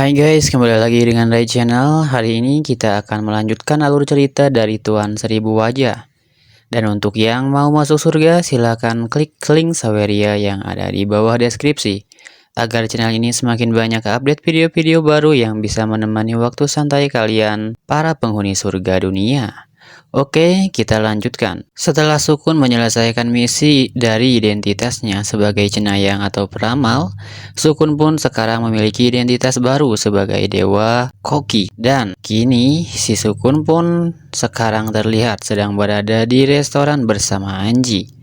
Hai guys, kembali lagi dengan Ray Channel. Hari ini kita akan melanjutkan alur cerita dari Tuan Seribu Wajah. Dan untuk yang mau masuk surga, silakan klik link Saweria yang ada di bawah deskripsi, agar channel ini semakin banyak update video-video baru yang bisa menemani waktu santai kalian, para penghuni surga dunia. Oke, kita lanjutkan. Setelah Sukun menyelesaikan misi dari identitasnya sebagai cenayang atau peramal, Sukun pun sekarang memiliki identitas baru sebagai Dewa Koki. Dan kini si Sukun pun sekarang terlihat sedang berada di restoran bersama Anji.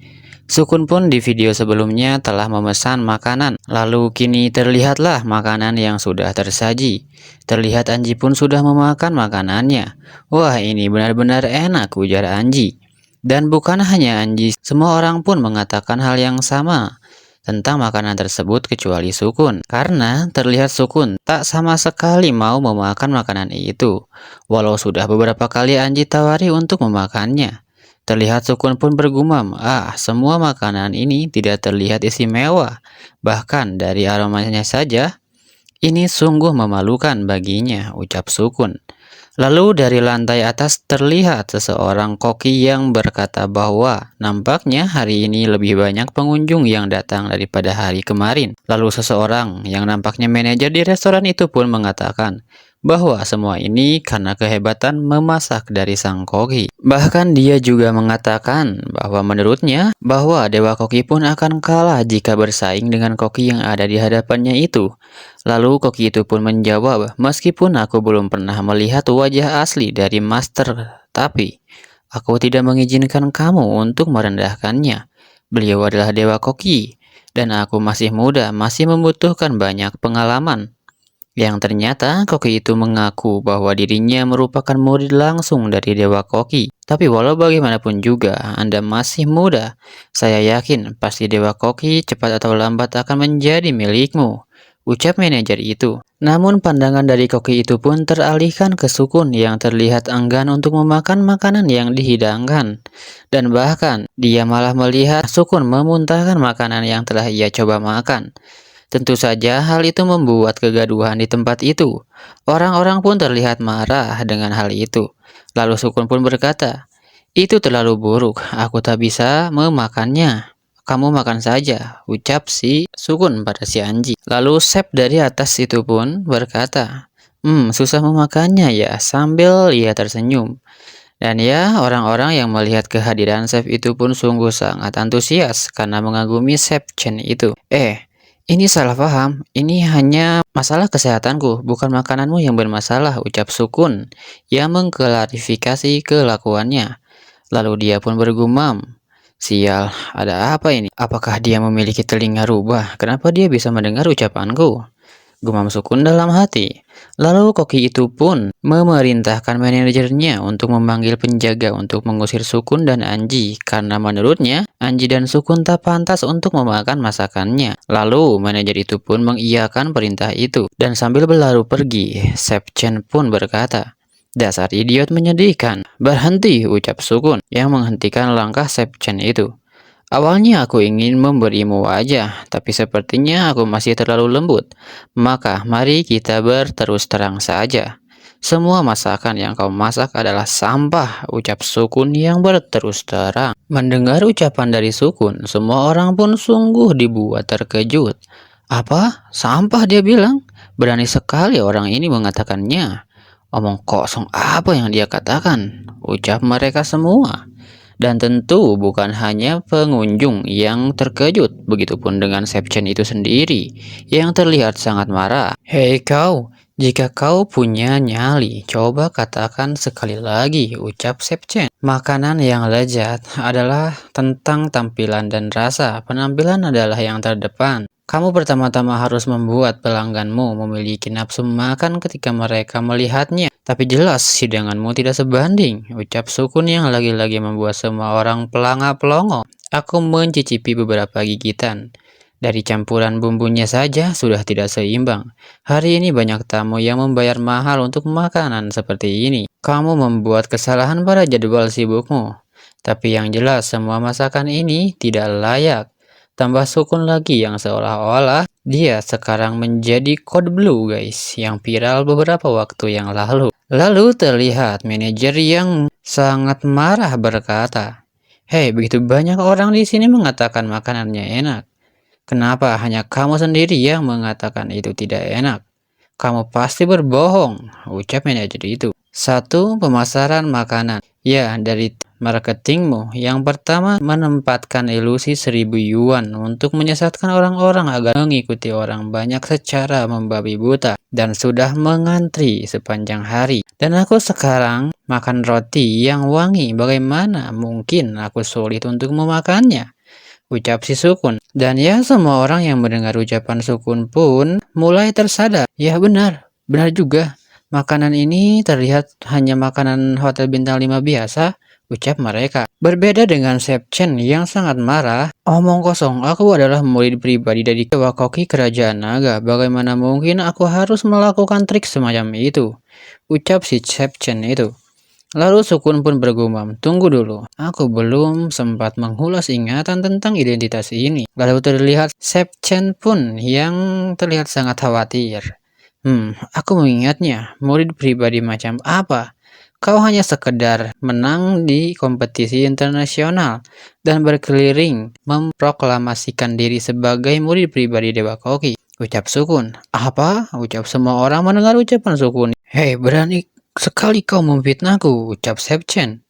Sukun pun di video sebelumnya telah memesan makanan, lalu kini terlihatlah makanan yang sudah tersaji. Terlihat Anji pun sudah memakan makanannya. Wah, ini benar-benar enak, ujar Anji. Dan bukan hanya Anji, semua orang pun mengatakan hal yang sama tentang makanan tersebut kecuali Sukun. Karena terlihat Sukun tak sama sekali mau memakan makanan itu, walau sudah beberapa kali Anji tawari untuk memakannya. Terlihat Sukun pun bergumam, semua makanan ini tidak terlihat istimewa. Bahkan dari aromanya saja, ini sungguh memalukan baginya, ucap Sukun. Lalu dari lantai atas terlihat seseorang koki yang berkata bahwa nampaknya hari ini lebih banyak pengunjung yang datang daripada hari kemarin. Lalu seseorang yang nampaknya manajer di restoran itu pun mengatakan bahwa semua ini karena kehebatan memasak dari sang koki. Bahkan dia juga mengatakan bahwa menurutnya bahwa Dewa Koki pun akan kalah jika bersaing dengan koki yang ada di hadapannya itu. Lalu koki itu pun menjawab, meskipun aku belum pernah melihat wajah asli dari master, tapi aku tidak mengizinkan kamu untuk merendahkannya. Beliau adalah Dewa Koki, dan aku masih muda, masih membutuhkan banyak pengalaman. Yang ternyata koki itu mengaku bahwa dirinya merupakan murid langsung dari Dewa Koki. Tapi walau bagaimanapun juga, Anda masih muda. Saya yakin pasti Dewa Koki cepat atau lambat akan menjadi milikmu, ucap manajer itu. Namun pandangan dari koki itu pun teralihkan ke Sukun yang terlihat enggan untuk memakan makanan yang dihidangkan. Dan bahkan dia malah melihat Sukun memuntahkan makanan yang telah ia coba makan. Tentu saja hal itu membuat kegaduhan di tempat itu. Orang-orang pun terlihat marah dengan hal itu. Lalu Sukun pun berkata, itu terlalu buruk, aku tak bisa memakannya. Kamu makan saja, ucap si Sukun pada si Anji. Lalu Sep dari atas itu pun berkata, susah memakannya ya, sambil ia tersenyum. Dan ya, orang-orang yang melihat kehadiran Sep itu pun sungguh sangat antusias karena mengagumi Sep Chen itu. Ini salah paham, ini hanya masalah kesehatanku, bukan makananmu yang bermasalah, ucap Sukun yang mengklarifikasi kelakuannya. Lalu dia pun bergumam, sial, ada apa ini? Apakah dia memiliki telinga rubah? Kenapa dia bisa mendengar ucapanku? Gumam Sukun dalam hati. Lalu koki itu pun memerintahkan manajernya untuk memanggil penjaga untuk mengusir Sukun dan Anji karena menurutnya Anji dan Sukun tak pantas untuk memakan masakannya. Lalu manajer itu pun mengiyakan perintah itu dan sambil berlalu pergi, Sep Chen pun berkata, dasar idiot menyedihkan. Berhenti, ucap Sukun yang menghentikan langkah Sep Chen itu. Awalnya aku ingin memberimu wajah, tapi sepertinya aku masih terlalu lembut. Maka mari kita berterus terang saja. Semua masakan yang kau masak adalah sampah, ucap Sukun yang berterus terang. Mendengar ucapan dari Sukun, semua orang pun sungguh dibuat terkejut. Apa? Sampah, dia bilang? Berani sekali orang ini mengatakannya. Omong kosong apa yang dia katakan? Ucap mereka semua. Dan tentu bukan hanya pengunjung yang terkejut, begitupun dengan Sep Chen itu sendiri yang terlihat sangat marah. Hei kau, jika kau punya nyali, coba katakan sekali lagi, ucap Sep Chen. Makanan yang lezat adalah tentang tampilan dan rasa, penampilan adalah yang terdepan. Kamu pertama-tama harus membuat pelangganmu memiliki nafsu makan ketika mereka melihatnya. Tapi jelas hidanganmu tidak sebanding, ucap Sukun yang lagi-lagi membuat semua orang pelanga-pelongo. Aku mencicipi beberapa gigitan. Dari campuran bumbunya saja sudah tidak seimbang. Hari ini banyak tamu yang membayar mahal untuk makanan seperti ini. Kamu membuat kesalahan pada jadwal sibukmu. Tapi yang jelas semua masakan ini tidak layak. Tambah Sukun lagi yang seolah-olah Dia sekarang menjadi Code Blue guys, yang viral beberapa waktu yang lalu. Lalu terlihat manajer yang sangat marah berkata, "Hei, begitu banyak orang di sini mengatakan makanannya enak. Kenapa hanya kamu sendiri yang mengatakan itu tidak enak? Kamu pasti berbohong," ucap manajer itu. Satu, pemasaran makanan. Ya, dari marketingmu yang pertama menempatkan ilusi 1.000 yuan untuk menyesatkan orang-orang agar mengikuti orang banyak secara membabi buta dan sudah mengantri sepanjang hari. Dan aku sekarang makan roti yang wangi, bagaimana mungkin aku sulit untuk memakannya? Ucap si Sukun. Dan ya, semua orang yang mendengar ucapan Sukun pun mulai tersadar. Ya benar, benar juga. Makanan ini terlihat hanya makanan hotel bintang 5 biasa, ucap mereka. Berbeda dengan Chef Chen yang sangat marah, omong kosong, aku adalah murid pribadi dari Dewa Koki Kerajaan Naga. Bagaimana mungkin aku harus melakukan trik semacam itu? Ucap si Chef Chen itu. Lalu Sukun pun bergumam, tunggu dulu, aku belum sempat mengulas ingatan tentang identitas ini. Lalu terlihat Chef Chen pun yang terlihat sangat khawatir. Aku mengingatnya, murid pribadi macam apa? Kau hanya sekedar menang di kompetisi internasional dan berkeliling memproklamasikan diri sebagai murid pribadi Dewa Koki. Ucap Sukun. Apa? Ucap semua orang mendengar ucapan Sukun. Hei, berani sekali kau memfitnahku, ucap Chef Chen.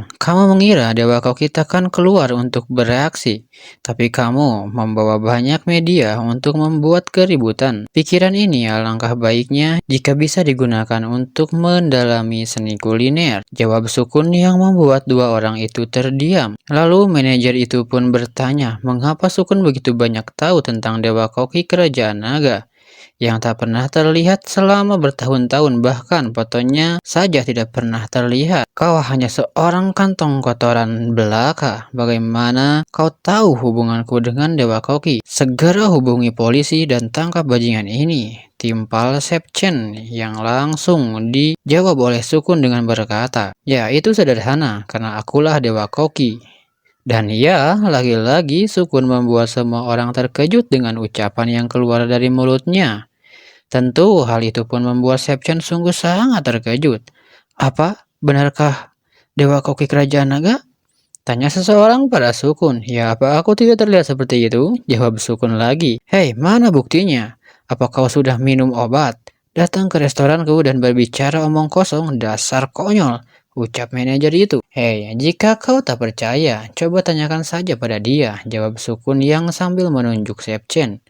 Kamu mengira Dewa Koki akan keluar untuk bereaksi, tapi kamu membawa banyak media untuk membuat keributan. Pikiran ini alangkah baiknya jika bisa digunakan untuk mendalami seni kuliner, jawab Sukun yang membuat dua orang itu terdiam. Lalu manajer itu pun bertanya, mengapa Sukun begitu banyak tahu tentang Dewa Koki Kerajaan Naga yang tak pernah terlihat selama bertahun-tahun, bahkan fotonya saja tidak pernah terlihat. Kau hanya seorang kantong kotoran belaka. Bagaimana kau tahu hubunganku dengan Dewa Koki? Segera hubungi polisi dan tangkap bajingan ini, timpal Chef Chen yang langsung dijawab oleh Sukun dengan berkata, ya itu sederhana, karena akulah Dewa Koki. Dan ya, lagi-lagi Sukun membuat semua orang terkejut dengan ucapan yang keluar dari mulutnya. Tentu hal itu pun membuat Chef Chen sungguh sangat terkejut. Apa? Benarkah Dewa Koki Kerajaan Naga? Tanya seseorang pada Sukun. Ya, apa aku tidak terlihat seperti itu? Jawab Sukun lagi. Hei, mana buktinya? Apa kau sudah minum obat? Datang ke restoranku dan berbicara omong kosong, dasar konyol, ucap manajer itu. Hei, jika kau tak percaya, coba tanyakan saja pada dia, jawab Sukun yang sambil menunjuk Chef Chen.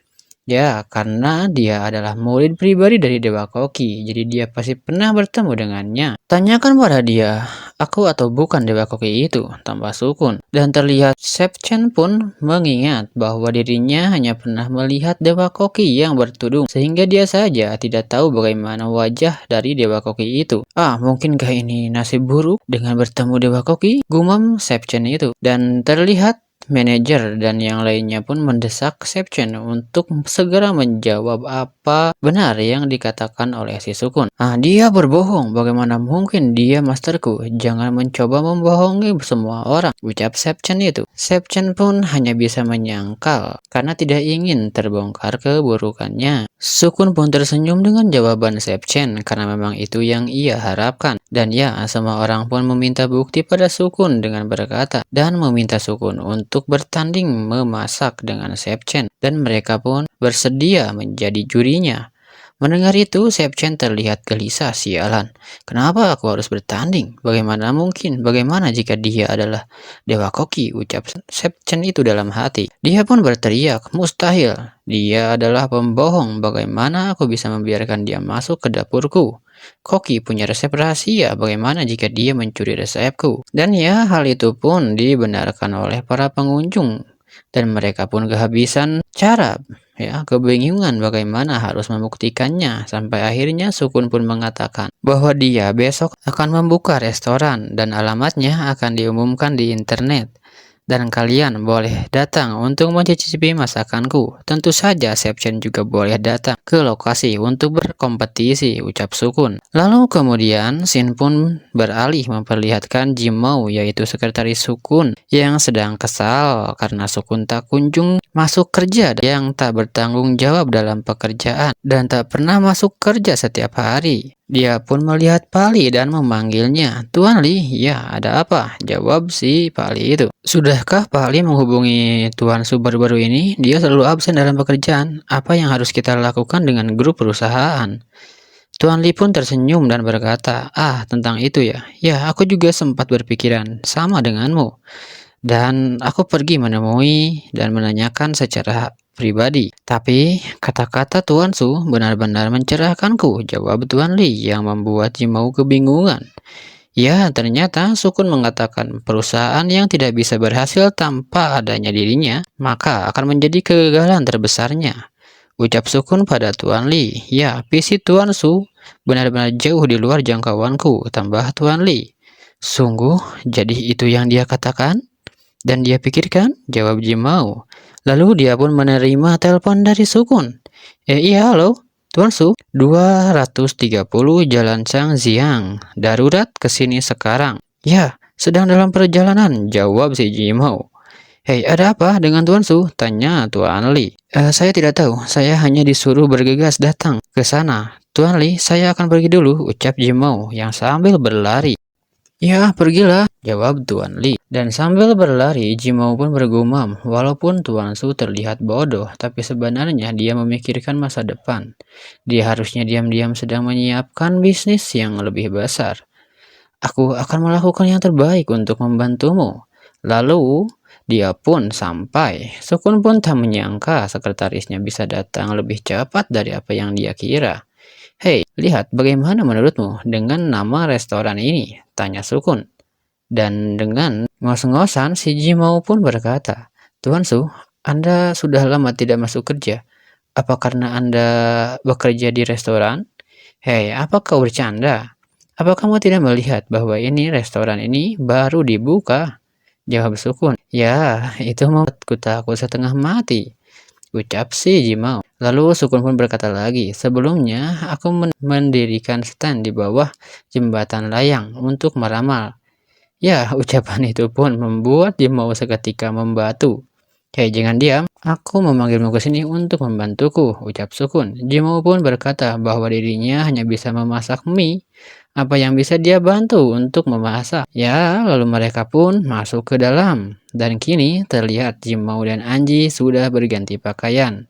Ya, karena dia adalah murid pribadi dari Dewa Koki, jadi dia pasti pernah bertemu dengannya. Tanyakan pada dia, aku atau bukan Dewa Koki itu, tambah Sukun. Dan terlihat Chef Chen pun mengingat bahwa dirinya hanya pernah melihat Dewa Koki yang bertudung, sehingga dia saja tidak tahu bagaimana wajah dari Dewa Koki itu. Mungkinkah ini nasib buruk dengan bertemu Dewa Koki? Gumam Chef Chen itu. Dan terlihat manajer dan yang lainnya pun mendesak Chef Chen untuk segera menjawab apa benar yang dikatakan oleh si Sukun. Dia berbohong, bagaimana mungkin dia masterku? Jangan mencoba membohongi semua orang, ucap Chef Chen itu. Chef Chen pun hanya bisa menyangkal karena tidak ingin terbongkar keburukannya. Sukun pun tersenyum dengan jawaban Chef Chen karena memang itu yang ia harapkan. Dan ya, semua orang pun meminta bukti pada Sukun dengan berkata dan meminta Sukun untuk bertanding memasak dengan Chef Chen dan mereka pun bersedia menjadi jurinya. Mendengar itu, Chef Chen terlihat gelisah. Sialan, kenapa aku harus bertanding? Bagaimana mungkin? Bagaimana jika dia adalah Dewa Koki? Ucap Chef Chen itu dalam hati. Dia pun berteriak, mustahil. Dia adalah pembohong. Bagaimana aku bisa membiarkan dia masuk ke dapurku? Koki punya resep rahasia. Bagaimana jika dia mencuri resepku? Dan ya, hal itu pun dibenarkan oleh para pengunjung. Dan mereka pun kehabisan cara, kebingungan bagaimana harus membuktikannya. Sampai akhirnya Sukun pun mengatakan bahwa dia besok akan membuka restoran dan alamatnya akan diumumkan di internet. dan kalian boleh datang untuk mencicipi masakanku. Tentu saja Sepchen juga boleh datang ke lokasi untuk berkompetisi, ucap Sukun. Lalu kemudian Shin pun beralih memperlihatkan Jimou, yaitu sekretaris Sukun yang sedang kesal karena Sukun tak kunjung masuk kerja, yang tak bertanggung jawab dalam pekerjaan dan tak pernah masuk kerja setiap hari. Dia pun melihat Pali dan memanggilnya. "Tuan Li, ya ada apa?" jawab si Pali itu. "Sudahkah Pali menghubungi Tuan Su baru-baru ini? Dia selalu absen dalam pekerjaan. Apa yang harus kita lakukan dengan grup perusahaan?" Tuan Li pun tersenyum dan berkata, "Ah, tentang itu ya. Ya, aku juga sempat berpikiran sama denganmu. Dan aku pergi menemui dan menanyakan secara pribadi. Tapi kata-kata Tuan Su benar-benar mencerahkanku," jawab Tuan Li yang membuat Jimou kebingungan. Ya, ternyata Sukun mengatakan perusahaan yang tidak bisa berhasil tanpa adanya dirinya, maka akan menjadi kegagalan terbesarnya. Ucap Sukun pada Tuan Li. "Ya, visi Tuan Su benar-benar jauh di luar jangkauanku," tambah Tuan Li. "Sungguh, jadi itu yang dia katakan? Dan dia pikirkan?" jawab Jimau. Lalu dia pun menerima telepon dari Sukun. Iya, halo, Tuan Su, 230 Jalan Changjiang. Darurat kesini sekarang." "Ya, sedang dalam perjalanan," jawab si Jimau. "Hei, ada apa dengan Tuan Su?" tanya Tuan Li. Saya tidak tahu, saya hanya disuruh bergegas datang ke sana." "Tuan Li, saya akan pergi dulu," ucap Jimau yang sambil berlari. "Ya, pergilah," jawab Tuan Li. Dan sambil berlari, Jimou pun bergumam, walaupun Tuan Su terlihat bodoh, tapi sebenarnya dia memikirkan masa depan. Dia harusnya diam-diam sedang menyiapkan bisnis yang lebih besar. "Aku akan melakukan yang terbaik untuk membantumu." Lalu, dia pun sampai. Sukun pun tak menyangka sekretarisnya bisa datang lebih cepat dari apa yang dia kira. "Hei, lihat bagaimana menurutmu dengan nama restoran ini?" tanya Sukun. Dan dengan ngos-ngosan si Jimou pun berkata, "Tuan Su, Anda sudah lama tidak masuk kerja. Apa karena Anda bekerja di restoran?" "Hei, apa kau bercanda? Apa kamu tidak melihat bahwa ini restoran ini baru dibuka?" jawab Sukun. "Ya, itu membuatku takut setengah mati," ucap si Jimau. Lalu Sukun pun berkata lagi, "Sebelumnya aku mendirikan stand di bawah jembatan layang untuk meramal." Ya, ucapan itu pun membuat Jimau seketika membatu. "Hei, jangan diam. Aku memanggilmu ke sini untuk membantuku," ucap Sukun. Jimau pun berkata bahwa dirinya hanya bisa memasak mie. Apa yang bisa dia bantu untuk memasak? Ya, lalu mereka pun masuk ke dalam. Dan kini terlihat Jimau dan Anji sudah berganti pakaian.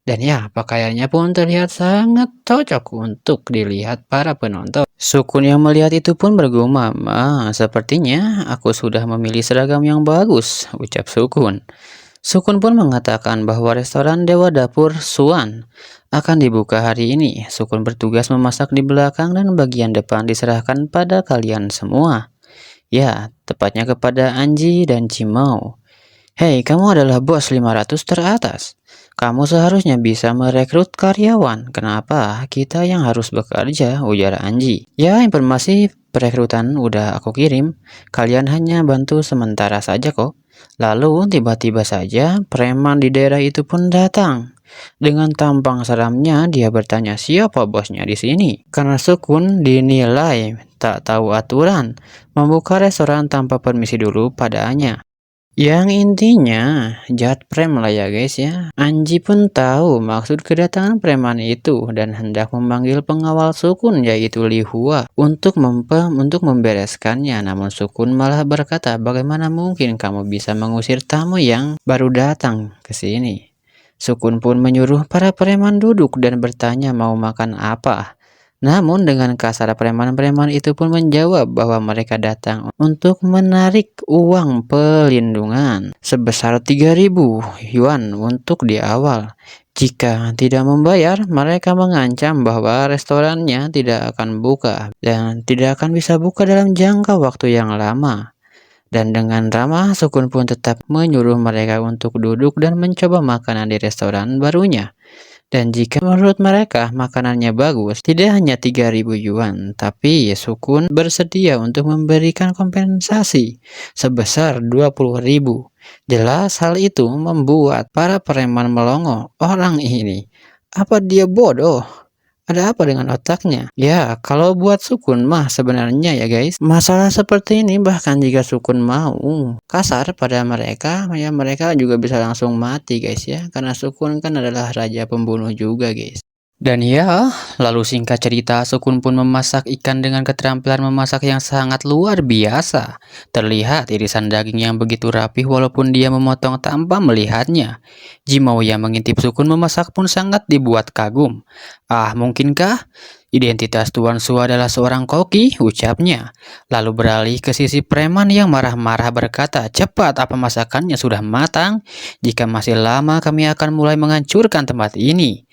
Dan ya, pakaiannya pun terlihat sangat cocok untuk dilihat para penonton. Sukun yang melihat itu pun bergumam, sepertinya aku sudah memilih seragam yang bagus," ucap Sukun. Sukun pun mengatakan bahwa restoran Dewa Dapur Suan akan dibuka hari ini. Sukun bertugas memasak di belakang dan bagian depan diserahkan pada kalian semua. Ya, tepatnya kepada Anji dan Cimau. "Hei, kamu adalah bos 500 teratas. Kamu seharusnya bisa merekrut karyawan. Kenapa kita yang harus bekerja?" ujar Anji. "Ya, informasi perekrutan udah aku kirim. Kalian hanya bantu sementara saja kok." Lalu tiba-tiba saja preman di daerah itu pun datang. Dengan tampang seramnya dia bertanya siapa bosnya di sini. Karena Sukun dinilai tak tahu aturan, membuka restoran tanpa permisi dulu padanya. Yang intinya jahat prem lah ya guys ya. Anji pun tahu maksud kedatangan preman itu dan hendak memanggil pengawal Sukun yaitu Li Hua untuk membereskannya. Namun Sukun malah berkata, "Bagaimana mungkin kamu bisa mengusir tamu yang baru datang ke sini?" Sukun pun menyuruh para preman duduk dan bertanya mau makan apa. Namun dengan kasar preman-preman itu pun menjawab bahwa mereka datang untuk menarik uang pelindungan sebesar 3.000 yuan untuk di awal. Jika tidak membayar, mereka mengancam bahwa restorannya tidak akan buka dan tidak akan bisa buka dalam jangka waktu yang lama. Dan dengan ramah, Sukun pun tetap menyuruh mereka untuk duduk dan mencoba makanan di restoran barunya. Dan jika menurut mereka makanannya bagus, tidak hanya 3.000 yuan, tapi Sukun bersedia untuk memberikan kompensasi sebesar 20.000. Jelas hal itu membuat para preman melongo. Orang ini, apa dia bodoh? Ada apa dengan otaknya? Ya, kalau buat Sukun mah sebenarnya ya guys, masalah seperti ini bahkan jika Sukun mau kasar pada mereka, ya mereka juga bisa langsung mati guys ya. Karena Sukun kan adalah raja pembunuh juga guys. Dan ya, lalu singkat cerita, Sukun pun memasak ikan dengan keterampilan memasak yang sangat luar biasa. Terlihat irisan daging yang begitu rapih walaupun dia memotong tanpa melihatnya. Jimou yang mengintip Sukun memasak pun sangat dibuat kagum. Ah, mungkinkah identitas Tuan Su adalah seorang koki? Ucapnya. Lalu beralih ke sisi preman yang marah-marah berkata, cepat, apa masakannya sudah matang? Jika masih lama kami akan mulai menghancurkan tempat ini.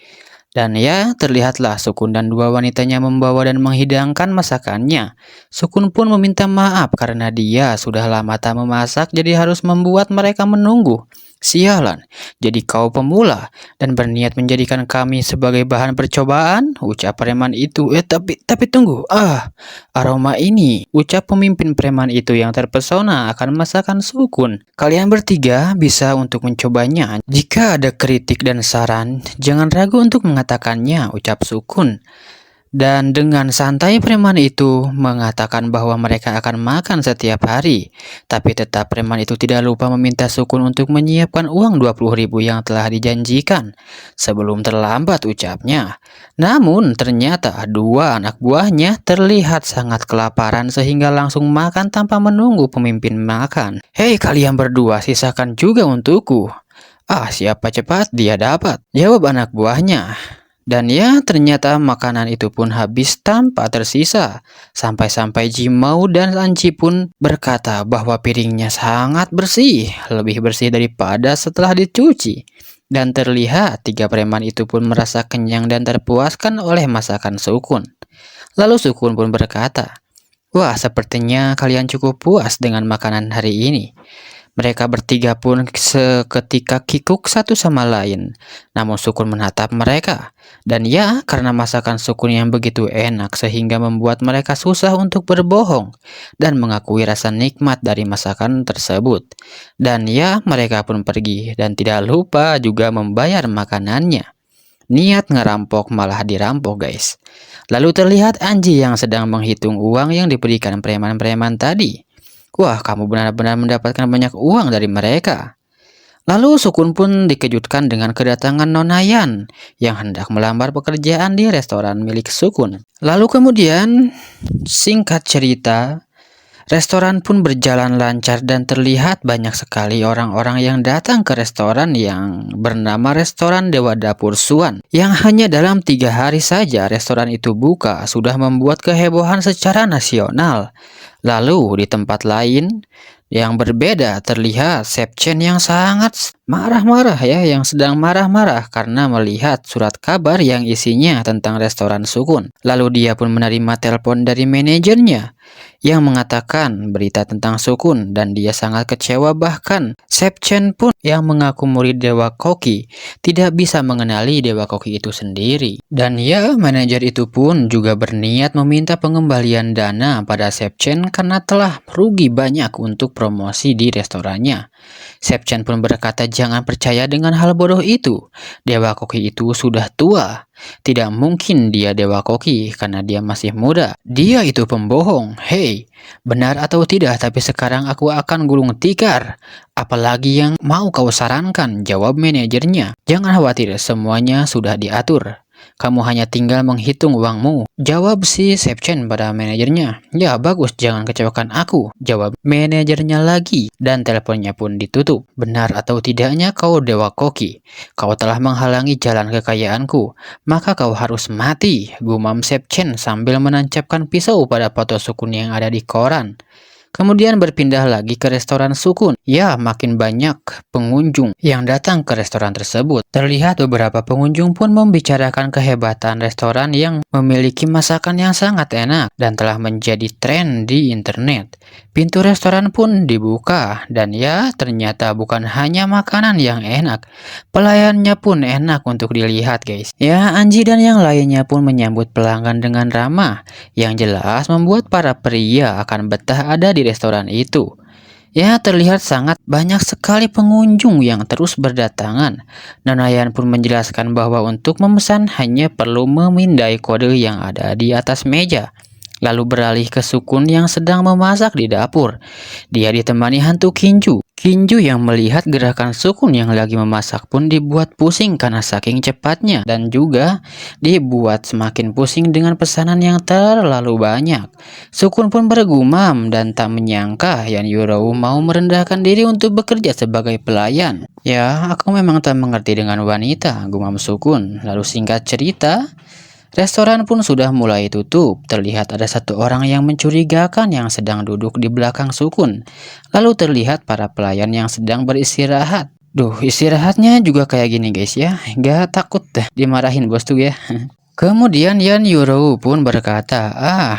Dan ya, terlihatlah Sukun dan dua wanitanya membawa dan menghidangkan masakannya. Sukun pun meminta maaf karena dia sudah lama tak memasak jadi harus membuat mereka menunggu. Sialan, jadi kau pemula dan berniat menjadikan kami sebagai bahan percobaan? Ucap preman itu. Tapi tunggu. Aroma ini, ucap pemimpin preman itu yang terpesona akan masakan Sukun. Kalian bertiga bisa untuk mencobanya. Jika ada kritik dan saran, jangan ragu untuk mengatakannya, ucap Sukun. Dan dengan santai preman itu mengatakan bahwa mereka akan makan setiap hari. Tapi tetap preman itu tidak lupa meminta Sukun untuk menyiapkan uang 20.000 yang telah dijanjikan. Sebelum terlambat, ucapnya. Namun ternyata dua anak buahnya terlihat sangat kelaparan sehingga langsung makan tanpa menunggu pemimpin makan. Hei kalian berdua, sisakan juga untukku. Siapa cepat dia dapat, jawab anak buahnya. Dan ya, ternyata makanan itu pun habis tanpa tersisa. Sampai-sampai Jimou dan Anji pun berkata bahwa piringnya sangat bersih, lebih bersih daripada setelah dicuci. Dan terlihat tiga preman itu pun merasa kenyang dan terpuaskan oleh masakan Sukun. Lalu Sukun pun berkata, wah, sepertinya kalian cukup puas dengan makanan hari ini. Mereka bertiga pun seketika kikuk satu sama lain. Namun Sukun menatap mereka. Dan ya, karena masakan Sukun yang begitu enak sehingga membuat mereka susah untuk berbohong dan mengakui rasa nikmat dari masakan tersebut. Dan ya, mereka pun pergi dan tidak lupa juga membayar makanannya. Niat ngerampok malah dirampok guys. Lalu terlihat Anji yang sedang menghitung uang yang diberikan preman-preman tadi. Wah, kamu benar-benar mendapatkan banyak uang dari mereka. Lalu Sukun pun dikejutkan dengan kedatangan Nona Yan yang hendak melamar pekerjaan di restoran milik Sukun. Lalu kemudian, singkat cerita, restoran pun berjalan lancar dan terlihat banyak sekali orang-orang yang datang ke restoran yang bernama Restoran Dewa Dapur Suan. Yang hanya dalam 3 hari saja restoran itu buka sudah membuat kehebohan secara nasional. Lalu di tempat lain yang berbeda terlihat Chef Chen yang sangat marah-marah yang sedang marah-marah karena melihat surat kabar yang isinya tentang restoran Sukun. Lalu dia pun menerima telepon dari manajernya yang mengatakan berita tentang Sukun dan dia sangat kecewa. Bahkan Chef Chen pun yang mengaku murid Dewa Koki tidak bisa mengenali Dewa Koki itu sendiri. Dan ya, manajer itu pun juga berniat meminta pengembalian dana pada Chef Chen karena telah rugi banyak untuk promosi di restorannya. Chef Chen pun berkata jangan percaya dengan hal bodoh itu. Dewa Koki itu sudah tua. Tidak mungkin dia Dewa Koki karena dia masih muda. Dia itu pembohong. Hei, benar atau tidak, tapi sekarang aku akan gulung tikar. Apalagi yang mau kau sarankan, jawab manajernya. Jangan khawatir, semuanya sudah diatur. Kamu hanya tinggal menghitung uangmu, jawab si Chef Chen pada manajernya. Ya bagus, jangan kecewakan aku, jawab manajernya lagi. Dan teleponnya pun ditutup. Benar atau tidaknya kau Dewa Koki, kau telah menghalangi jalan kekayaanku, maka kau harus mati, gumam Chef Chen sambil menancapkan pisau pada foto Sukun yang ada di koran. Kemudian berpindah lagi ke restoran Sukun. Ya, makin banyak pengunjung yang datang ke restoran tersebut. Terlihat beberapa pengunjung pun membicarakan kehebatan restoran yang memiliki masakan yang sangat enak dan telah menjadi tren di internet. Pintu restoran pun dibuka dan ya ternyata bukan hanya makanan yang enak, pelayannya pun enak untuk dilihat guys. Ya, Anji dan yang lainnya pun menyambut pelanggan dengan ramah, yang jelas membuat para pria akan betah ada di restoran itu. Ya, terlihat sangat banyak sekali pengunjung yang terus berdatangan. Nanayan pun menjelaskan bahwa untuk memesan hanya perlu memindai kode yang ada di atas meja. Lalu beralih ke Sukun yang sedang memasak di dapur. Dia ditemani hantu Kinju. Kinju yang melihat gerakan Sukun yang lagi memasak pun dibuat pusing karena saking cepatnya. Dan juga dibuat semakin pusing dengan pesanan yang terlalu banyak. Sukun pun bergumam dan tak menyangka Yan Yurou mau merendahkan diri untuk bekerja sebagai pelayan. Ya, aku memang tak mengerti dengan wanita, gumam Sukun. Lalu singkat cerita, restoran pun sudah mulai tutup. Terlihat ada satu orang yang mencurigakan yang sedang duduk di belakang Sukun. Lalu terlihat para pelayan yang sedang beristirahat. Duh, istirahatnya juga kayak gini guys ya. Gak takut deh dimarahin bos tuh ya. Kemudian Yan Yurou pun berkata,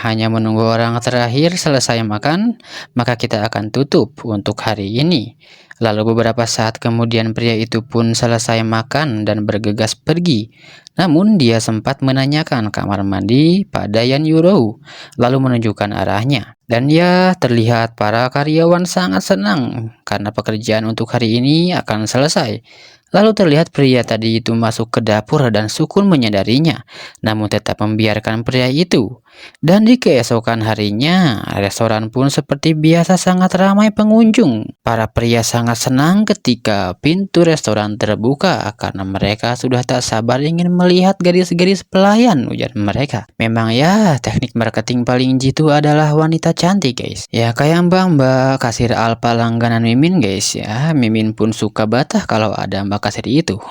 hanya menunggu orang terakhir selesai makan, maka kita akan tutup untuk hari ini. Lalu beberapa saat kemudian pria itu pun selesai makan dan bergegas pergi. Namun dia sempat menanyakan kamar mandi pada Yan Yurou, lalu menunjukkan arahnya. Dan ya, terlihat para karyawan sangat senang karena pekerjaan untuk hari ini akan selesai. Lalu terlihat pria tadi itu masuk ke dapur dan Sukun menyadarinya, namun tetap membiarkan pria itu. Dan di keesokan harinya, restoran pun seperti biasa sangat ramai pengunjung. Para pria sangat senang ketika pintu restoran terbuka karena mereka sudah tak sabar ingin melihat garis-garis pelayan, ujar mereka. Memang ya, teknik marketing paling jitu adalah wanita cantik guys. Ya kayak mbak-mbak kasir Alfa langganan Mimin guys ya. Mimin pun suka batah kalau ada mbak kasir itu.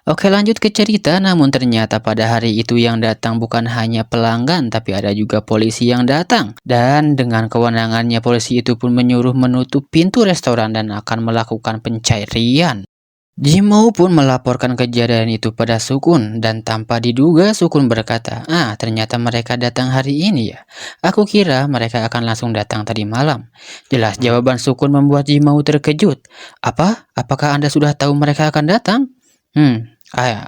Oke, lanjut ke cerita. Namun ternyata pada hari itu yang datang bukan hanya pelanggan, tapi ada juga polisi yang datang. Dan dengan kewenangannya polisi itu pun menyuruh menutup pintu restoran dan akan melakukan pencarian. Jimou pun melaporkan kejadian itu pada Sukun dan tanpa diduga Sukun berkata, ternyata mereka datang hari ini ya. Aku kira mereka akan langsung datang tadi malam. Jelas jawaban Sukun membuat Jimou terkejut. Apakah Anda sudah tahu mereka akan datang?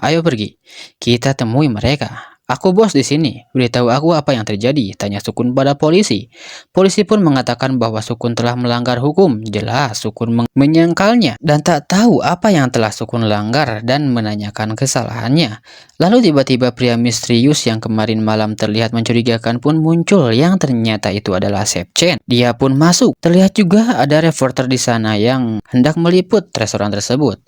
Ayo pergi. Kita temui mereka. Aku bos di sini. Beritahu aku apa yang terjadi, tanya Sukun pada polisi. Polisi pun mengatakan bahwa Sukun telah melanggar hukum. Jelas Sukun menyangkalnya dan tak tahu apa yang telah Sukun langgar dan menanyakan kesalahannya. Lalu tiba-tiba pria misterius yang kemarin malam terlihat mencurigakan pun muncul, yang ternyata itu adalah Sepchen. Dia pun masuk. Terlihat juga ada reporter di sana yang hendak meliput restoran tersebut.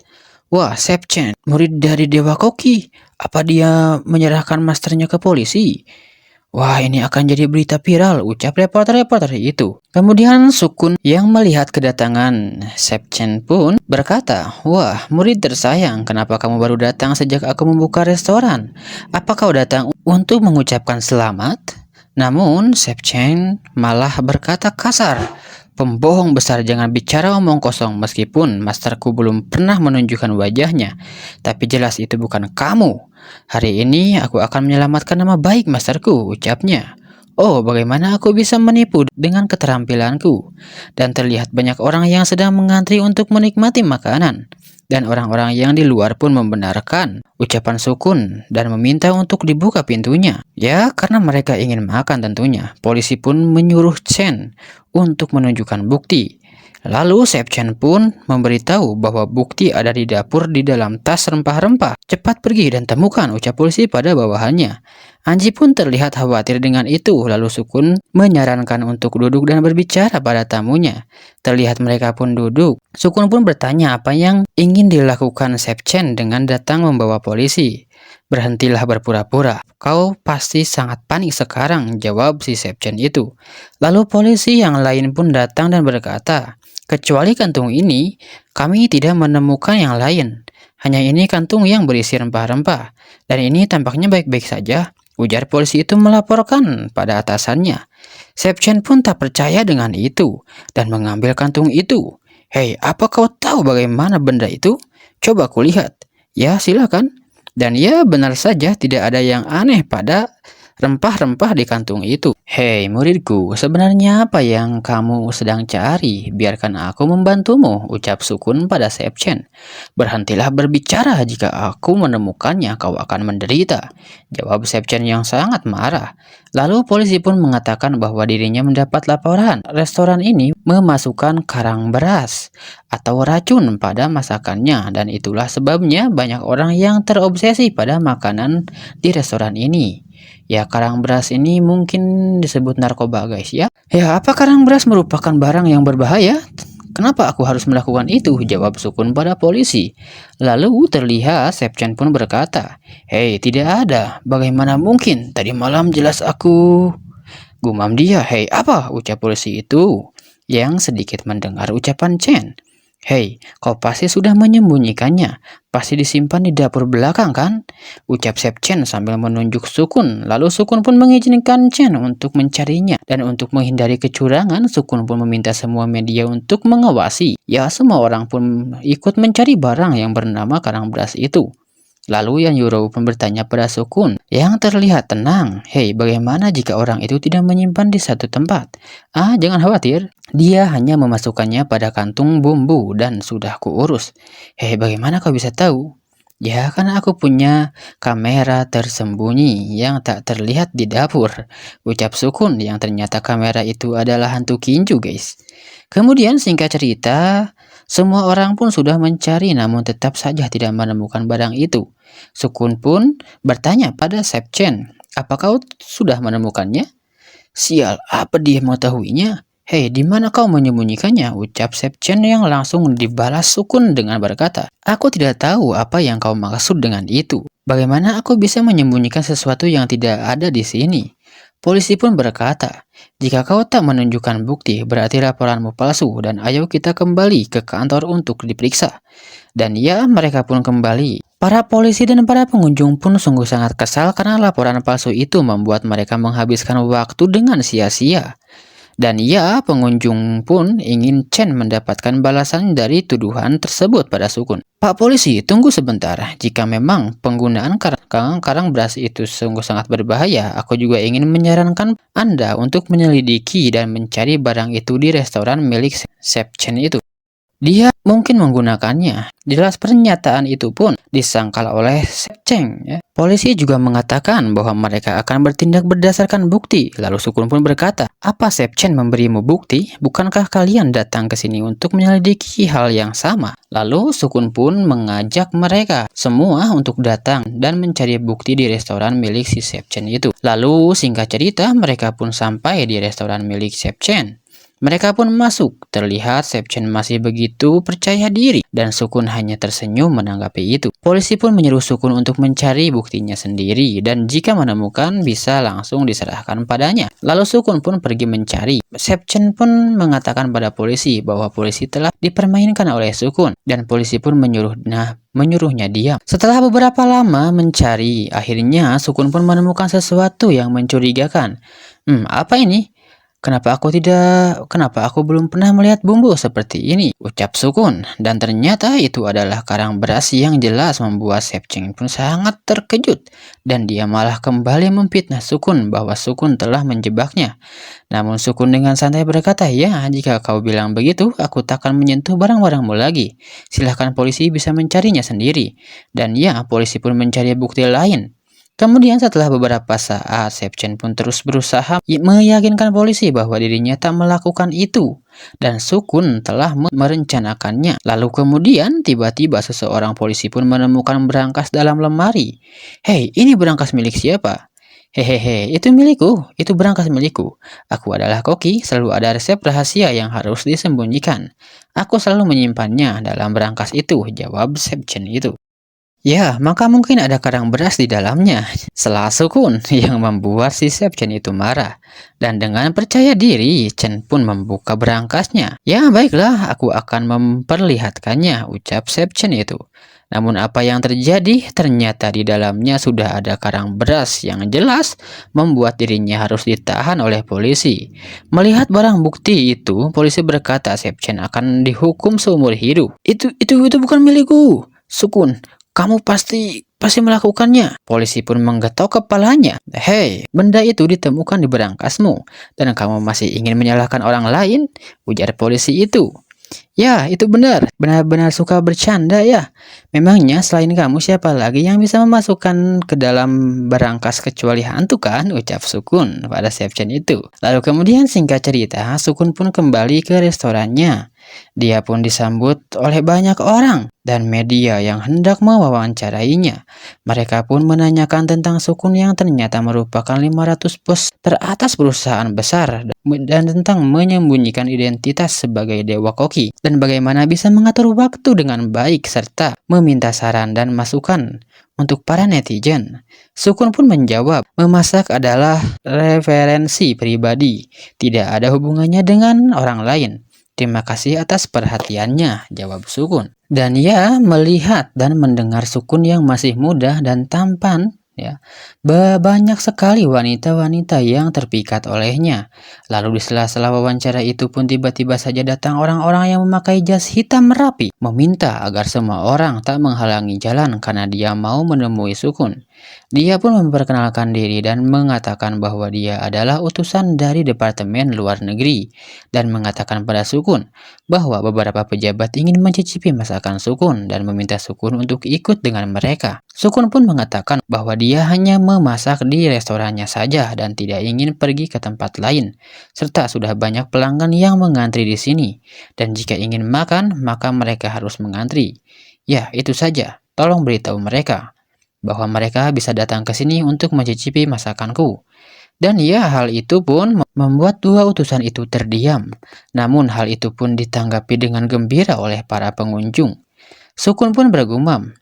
Wah, Sepchen, murid dari Dewa Koki. Apa dia menyerahkan masternya ke polisi? Wah, ini akan jadi berita viral, ucap reporter-reporter itu. Kemudian Sukun yang melihat kedatangan Sepchen pun berkata, wah, murid tersayang, kenapa kamu baru datang sejak aku membuka restoran? Apa kau datang untuk mengucapkan selamat? Namun Sepchen malah berkata kasar. Pembohong besar, jangan bicara omong kosong. Meskipun masterku belum pernah menunjukkan wajahnya, tapi jelas itu bukan kamu. Hari ini aku akan menyelamatkan nama baik masterku, ucapnya. Oh, bagaimana aku bisa menipu dengan keterampilanku? Dan terlihat banyak orang yang sedang mengantri untuk menikmati makanan. Dan orang-orang yang di luar pun membenarkan ucapan Sukun dan meminta untuk dibuka pintunya. Ya, karena mereka ingin makan tentunya. Polisi pun menyuruh Chen untuk menunjukkan bukti. Lalu Sepchen pun memberitahu bahwa bukti ada di dapur di dalam tas rempah-rempah. Cepat pergi dan temukan, ucap polisi pada bawahannya. Anji pun terlihat khawatir dengan itu, lalu Sukun menyarankan untuk duduk dan berbicara pada tamunya. Terlihat mereka pun duduk. Sukun pun bertanya apa yang ingin dilakukan Sepchen dengan datang membawa polisi. Berhentilah berpura-pura. Kau pasti sangat panik sekarang, jawab si Sepchen itu. Lalu polisi yang lain pun datang dan berkata, kecuali kantung ini, kami tidak menemukan yang lain. Hanya ini kantung yang berisi rempah-rempah. Dan ini tampaknya baik-baik saja. Ujar polisi itu melaporkan pada atasannya. Sepchen pun tak percaya dengan itu dan mengambil kantung itu. Hei, apa kau tahu bagaimana benda itu? Coba kulihat. Ya, silakan. Dan ya, benar saja tidak ada yang aneh pada rempah-rempah di kantung itu. Hei muridku, sebenarnya apa yang kamu sedang cari? Biarkan aku membantumu, ucap Sukun pada Sepchen. Berhentilah berbicara, jika aku menemukannya kau akan menderita, jawab Sepchen yang sangat marah. Lalu polisi pun mengatakan bahwa dirinya mendapat laporan restoran ini memasukkan karang beras atau racun pada masakannya, dan itulah sebabnya banyak orang yang terobsesi pada makanan di restoran ini. Ya, karang beras ini mungkin disebut narkoba, guys ya. Ya, apa karang beras merupakan barang yang berbahaya? Kenapa aku harus melakukan itu? Jawab Sukun pada polisi. Lalu terlihat Sepchen pun berkata, "Hei, tidak ada. Bagaimana mungkin? Tadi malam jelas aku..." Gumam dia. "Hei, apa?" ucap polisi itu yang sedikit mendengar ucapan Chen. "Hei, kau pasti sudah menyembunyikannya. Pasti disimpan di dapur belakang kan?" ucap Sepchen sambil menunjuk Sukun. Lalu Sukun pun mengizinkan Chen untuk mencarinya. Dan untuk menghindari kecurangan, Sukun pun meminta semua media untuk mengawasi. Ya, semua orang pun ikut mencari barang yang bernama karang beras itu. Lalu Yan Yuro pun bertanya pada Sukun yang terlihat tenang. "Hei, bagaimana jika orang itu tidak menyimpan di satu tempat?" "Ah, jangan khawatir. Dia hanya memasukkannya pada kantung bumbu dan sudah kuurus." "Hei, bagaimana kau bisa tahu?" "Ya, karena aku punya kamera tersembunyi yang tak terlihat di dapur," ucap Sukun yang ternyata kamera itu adalah hantu kinju, guys. Kemudian singkat cerita, semua orang pun sudah mencari namun tetap saja tidak menemukan barang itu. Sukun pun bertanya pada Sepchen, "Apa kau sudah menemukannya?" "Sial, apa dia mengetahuinya? Hei, di mana kau menyembunyikannya?" ucap Sepchen yang langsung dibalas Sukun dengan berkata, "Aku tidak tahu apa yang kau maksud dengan itu. Bagaimana aku bisa menyembunyikan sesuatu yang tidak ada di sini?" Polisi pun berkata, "Jika kau tak menunjukkan bukti, berarti laporanmu palsu dan ayo kita kembali ke kantor untuk diperiksa." Dan ya, mereka pun kembali. Para polisi dan para pengunjung pun sungguh sangat kesal karena laporan palsu itu membuat mereka menghabiskan waktu dengan sia-sia. Dan ya, pengunjung pun ingin Chen mendapatkan balasan dari tuduhan tersebut pada Sukun. "Pak polisi, tunggu sebentar. Jika memang penggunaan karang beras itu sungguh sangat berbahaya, aku juga ingin menyarankan Anda untuk menyelidiki dan mencari barang itu di restoran milik Chef Chen itu. Dia mungkin menggunakannya." Jelas pernyataan itu pun disangkal oleh Sepcheng. Ya. Polisi juga mengatakan bahwa mereka akan bertindak berdasarkan bukti. Lalu Sukun pun berkata, "Apa Sepchen memberimu bukti? Bukankah kalian datang ke sini untuk menyelidiki hal yang sama?" Lalu Sukun pun mengajak mereka semua untuk datang dan mencari bukti di restoran milik si Sepchen itu. Lalu singkat cerita mereka pun sampai di restoran milik Sepchen. Mereka pun masuk. Terlihat Sepchen masih begitu percaya diri dan Sukun hanya tersenyum menanggapi itu. Polisi pun menyuruh Sukun untuk mencari buktinya sendiri dan jika menemukan bisa langsung diserahkan padanya. Lalu Sukun pun pergi mencari. Sepchen pun mengatakan pada polisi bahwa polisi telah dipermainkan oleh Sukun dan polisi pun menyuruhnya diam. Setelah beberapa lama mencari, akhirnya Sukun pun menemukan sesuatu yang mencurigakan. Apa ini? Kenapa aku belum pernah melihat bumbu seperti ini?" ucap Sukun. Dan ternyata itu adalah karang beras yang jelas membuat Sepcheng pun sangat terkejut. Dan dia malah kembali memfitnah Sukun bahwa Sukun telah menjebaknya. Namun Sukun dengan santai berkata, "Ya, jika kau bilang begitu, aku takkan menyentuh barang-barangmu lagi. Silahkan polisi bisa mencarinya sendiri." Dan ya, polisi pun mencari bukti lain. Kemudian setelah beberapa saat, Sepchen pun terus berusaha meyakinkan polisi bahwa dirinya tak melakukan itu dan Sukun telah merencanakannya. Lalu kemudian tiba-tiba seseorang polisi pun menemukan berangkas dalam lemari. "Hei, ini berangkas milik siapa?" "Hehehe, itu milikku, itu berangkas milikku. Aku adalah koki, selalu ada resep rahasia yang harus disembunyikan. Aku selalu menyimpannya dalam berangkas itu," jawab Sepchen itu. Ya, maka mungkin ada karang beras di dalamnya. Selah Sukun yang membuat si Sepchen itu marah. Dan dengan percaya diri, Chen pun membuka berangkasnya. Ya, baiklah, aku akan memperlihatkannya, ucap Sepchen itu. Namun apa yang terjadi? Ternyata di dalamnya sudah ada karang beras yang jelas membuat dirinya harus ditahan oleh polisi. Melihat barang bukti itu, polisi berkata Sepchen akan dihukum seumur hidup. Itu bukan milikku, Sukun. Kamu pasti melakukannya. Polisi pun menggetok kepalanya. Hei, benda itu ditemukan di berangkasmu, dan kamu masih ingin menyalahkan orang lain? Ujar polisi itu. Ya, itu benar. Benar-benar suka bercanda ya. Memangnya selain kamu siapa lagi yang bisa memasukkan ke dalam berangkas kecuali hantu kan? Ucap Sukun pada Sepchen itu. Lalu kemudian singkat cerita, Sukun pun kembali ke restorannya. Dia pun disambut oleh banyak orang dan media yang hendak mewawancarainya. Mereka pun menanyakan tentang Sukun yang ternyata merupakan 500 bos teratas perusahaan besar dan tentang menyembunyikan identitas sebagai Dewa Koki dan bagaimana bisa mengatur waktu dengan baik serta meminta saran dan masukan untuk para netizen. Sukun pun menjawab, memasak adalah referensi pribadi, tidak ada hubungannya dengan orang lain. Terima kasih atas perhatiannya, jawab Sukun. Dan ia melihat dan mendengar Sukun yang masih muda dan tampan, ya, banyak sekali wanita-wanita yang terpikat olehnya. Lalu di sela-sela wawancara itu pun tiba-tiba saja datang orang-orang yang memakai jas hitam rapi, meminta agar semua orang tak menghalangi jalan karena dia mau menemui Sukun. Dia pun memperkenalkan diri dan mengatakan bahwa dia adalah utusan dari Departemen Luar Negeri dan mengatakan pada Sukun bahwa beberapa pejabat ingin mencicipi masakan Sukun dan meminta Sukun untuk ikut dengan mereka. Sukun pun mengatakan bahwa dia hanya memasak di restorannya saja dan tidak ingin pergi ke tempat lain, serta sudah banyak pelanggan yang mengantri di sini, dan jika ingin makan, maka mereka harus mengantri. Ya, itu saja. Tolong beritahu mereka bahwa mereka bisa datang ke sini untuk mencicipi masakanku. Dan ya, hal itu pun membuat dua utusan itu terdiam. Namun hal itu pun ditanggapi dengan gembira oleh para pengunjung. Sukun pun bergumam,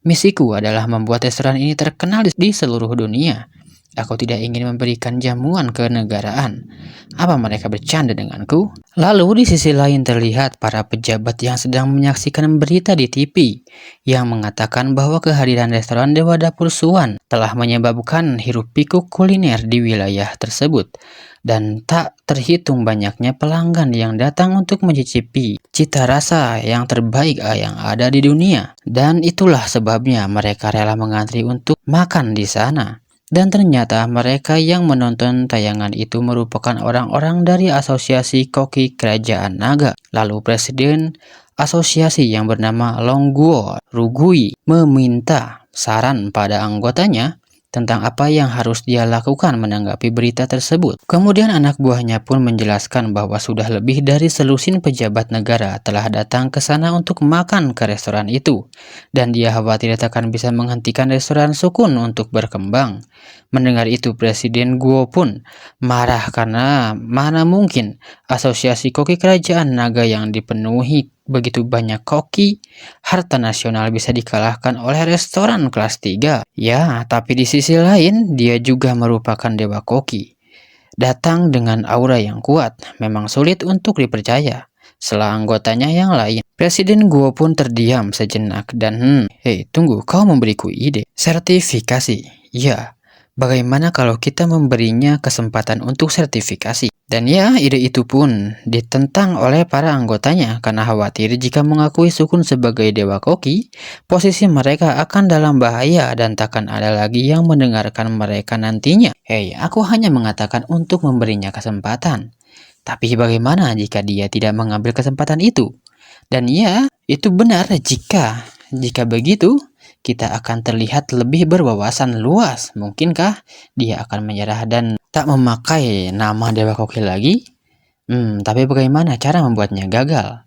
misiku adalah membuat restoran ini terkenal di seluruh dunia. Aku tidak ingin memberikan jamuan kenegaraan. Apa mereka bercanda denganku? Lalu di sisi lain terlihat para pejabat yang sedang menyaksikan berita di TV yang mengatakan bahwa kehadiran restoran Dewa Dapur Suan telah menyebabkan hiruk-pikuk kuliner di wilayah tersebut dan tak terhitung banyaknya pelanggan yang datang untuk mencicipi cita rasa yang terbaik yang ada di dunia. Dan itulah sebabnya mereka rela mengantri untuk makan di sana. Dan ternyata mereka yang menonton tayangan itu merupakan orang-orang dari Asosiasi Koki Kerajaan Naga. Lalu Presiden asosiasi yang bernama Longguo Rugui meminta saran pada anggotanya tentang apa yang harus dia lakukan menanggapi berita tersebut. Kemudian anak buahnya pun menjelaskan bahwa sudah lebih dari selusin pejabat negara telah datang ke sana untuk makan ke restoran itu, dan dia khawatir tak akan bisa menghentikan restoran Sukun untuk berkembang. Mendengar itu Presiden Guo pun marah karena mana mungkin asosiasi koki kerajaan naga yang dipenuhi begitu banyak koki, harta nasional bisa dikalahkan oleh restoran kelas 3. Ya, tapi di sisi lain dia juga merupakan dewa koki. Datang dengan aura yang kuat, memang sulit untuk dipercaya. Setelah anggotanya yang lain, Presiden Guo pun terdiam sejenak dan hei, tunggu, kau memberiku ide. Sertifikasi. Ya, bagaimana kalau kita memberinya kesempatan untuk sertifikasi? Dan ya, ide itu pun ditentang oleh para anggotanya karena khawatir jika mengakui Sukun sebagai Dewa Koki, posisi mereka akan dalam bahaya dan takkan ada lagi yang mendengarkan mereka nantinya. Hei, aku hanya mengatakan untuk memberinya kesempatan. Tapi bagaimana jika dia tidak mengambil kesempatan itu? Dan ya, itu benar jika begitu, kita akan terlihat lebih berwawasan luas. Mungkinkah dia akan menyerah dan tak memakai nama Dewa Koki lagi? Tapi bagaimana cara membuatnya gagal?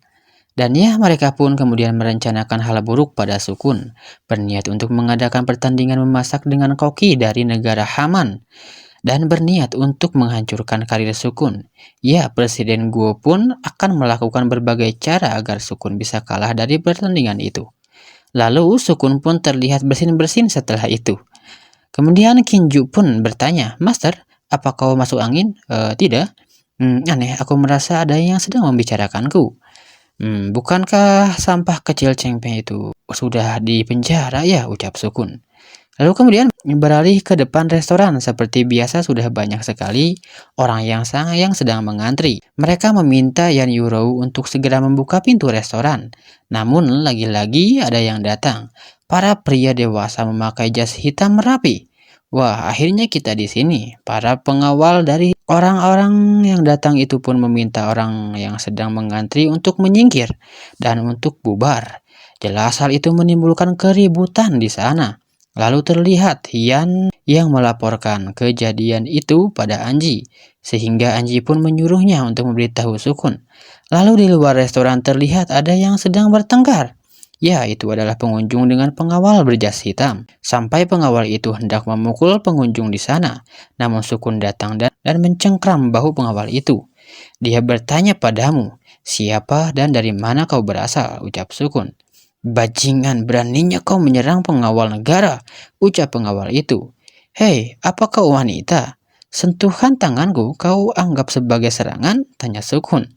Dan ya, mereka pun kemudian merencanakan hal buruk pada Sukun, berniat untuk mengadakan pertandingan memasak dengan koki dari negara Haman, dan berniat untuk menghancurkan karir Sukun. Ya, Presiden Guo pun akan melakukan berbagai cara agar Sukun bisa kalah dari pertandingan itu. Lalu Sukun pun terlihat bersin-bersin setelah itu. Kemudian Kinju pun bertanya, "Master, apa kau masuk angin?" Tidak. Aneh, aku merasa ada yang sedang membicarakanku. Bukankah sampah kecil Chengpeng itu sudah di penjara ya?" ucap Sukun. Lalu kemudian beralih ke depan restoran. Seperti biasa sudah banyak sekali orang yang sedang mengantri. Mereka meminta Yan Yurou untuk segera membuka pintu restoran. Namun lagi-lagi ada yang datang. Para pria dewasa memakai jas hitam merapi. Wah, akhirnya kita di sini. Para pengawal dari orang-orang yang datang itu pun meminta orang yang sedang mengantri untuk menyingkir dan untuk bubar. Jelas hal itu menimbulkan keributan di sana. Lalu terlihat Yan yang melaporkan kejadian itu pada Anji, sehingga Anji pun menyuruhnya untuk memberitahu Sukun. Lalu di luar restoran terlihat ada yang sedang bertengkar. Ya, itu adalah pengunjung dengan pengawal berjas hitam. Sampai pengawal itu hendak memukul pengunjung di sana, namun Sukun datang dan mencengkram bahu pengawal itu. Dia bertanya padamu, "Siapa dan dari mana kau berasal?" ucap Sukun. "Bajingan, beraninya kau menyerang pengawal negara," ucap pengawal itu. "Hei, apa kau wanita? Sentuhan tanganku kau anggap sebagai serangan?" tanya Sukun.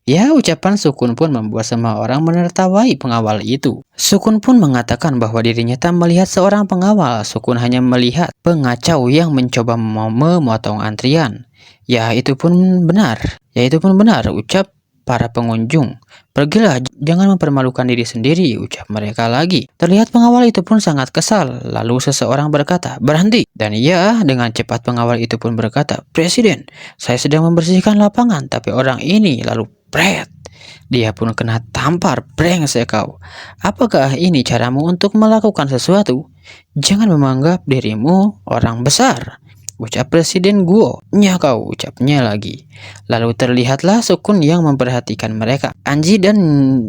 Ya, ucapan Sukun pun membuat semua orang menertawai pengawal itu. Sukun pun mengatakan bahwa dirinya tak melihat seorang pengawal. Sukun hanya melihat pengacau yang mencoba memotong antrian. Ya, itu pun benar. Ya, itu pun benar, ucap para pengunjung. "Pergilah, jangan mempermalukan diri sendiri," ucap mereka lagi. Terlihat pengawal itu pun sangat kesal. Lalu seseorang berkata, "Berhenti." Dan ya, dengan cepat pengawal itu pun berkata, "Presiden, saya sedang membersihkan lapangan, tapi orang ini lalu pret. Dia pun kena tampar, brengsek kau. Apakah ini caramu untuk melakukan sesuatu? Jangan menganggap dirimu orang besar," ucap Presiden Guo. "Nya kau," ucapnya lagi. Lalu terlihatlah Sukun yang memperhatikan mereka. Anji dan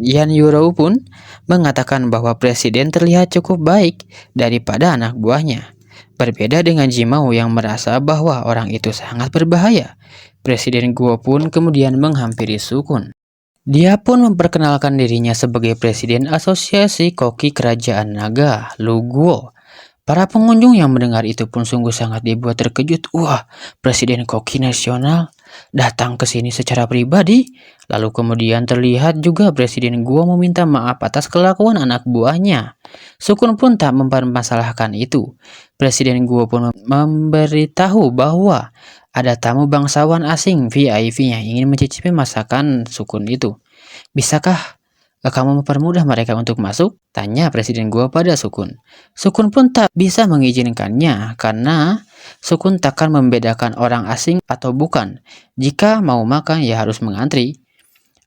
Yan Yurou pun mengatakan bahwa Presiden terlihat cukup baik daripada anak buahnya. Berbeda dengan Jimao yang merasa bahwa orang itu sangat berbahaya. Presiden Guo pun kemudian menghampiri Sukun. Dia pun memperkenalkan dirinya sebagai Presiden Asosiasi Koki Kerajaan Naga, Lu Guo. Para pengunjung yang mendengar itu pun sungguh sangat dibuat terkejut. Wah, Presiden Koki Nasional datang ke sini secara pribadi. Lalu kemudian terlihat juga Presiden Guo meminta maaf atas kelakuan anak buahnya. Sukun pun tak mempermasalahkan itu. Presiden Guo pun memberitahu bahwa ada tamu bangsawan asing VIP yang ingin mencicipi masakan Sukun itu. "Bisakah kamu mempermudah mereka untuk masuk?" tanya Presiden Gua pada Sukun. Sukun pun tak bisa mengizinkannya karena Sukun takkan membedakan orang asing atau bukan. Jika mau makan ya harus mengantri.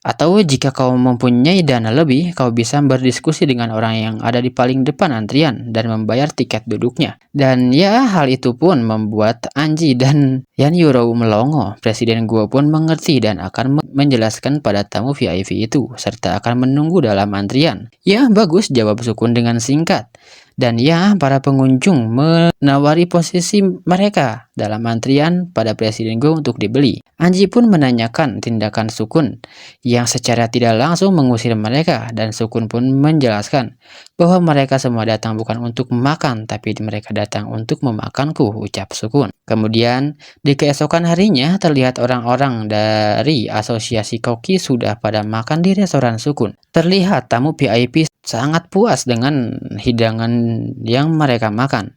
Atau jika kau mempunyai dana lebih, kau bisa berdiskusi dengan orang yang ada di paling depan antrian dan membayar tiket duduknya. Dan ya, hal itu pun membuat Anji dan Yan Yurou melongo. Presiden Guo pun mengerti dan akan menjelaskan pada tamu VIP itu, serta akan menunggu dalam antrian. "Ya, bagus," jawab Sukun dengan singkat. Dan ya, para pengunjung menawari posisi mereka dalam antrian pada Presiden Go untuk dibeli. Anji pun menanyakan tindakan Sukun yang secara tidak langsung mengusir mereka, dan Sukun pun menjelaskan bahwa mereka semua datang bukan untuk makan, tapi mereka datang untuk memakanku, ucap Sukun. Kemudian di keesokan harinya terlihat orang-orang dari Asosiasi Koki sudah pada makan di restoran Sukun. Terlihat tamu VIP sangat puas dengan hidangan yang mereka makan.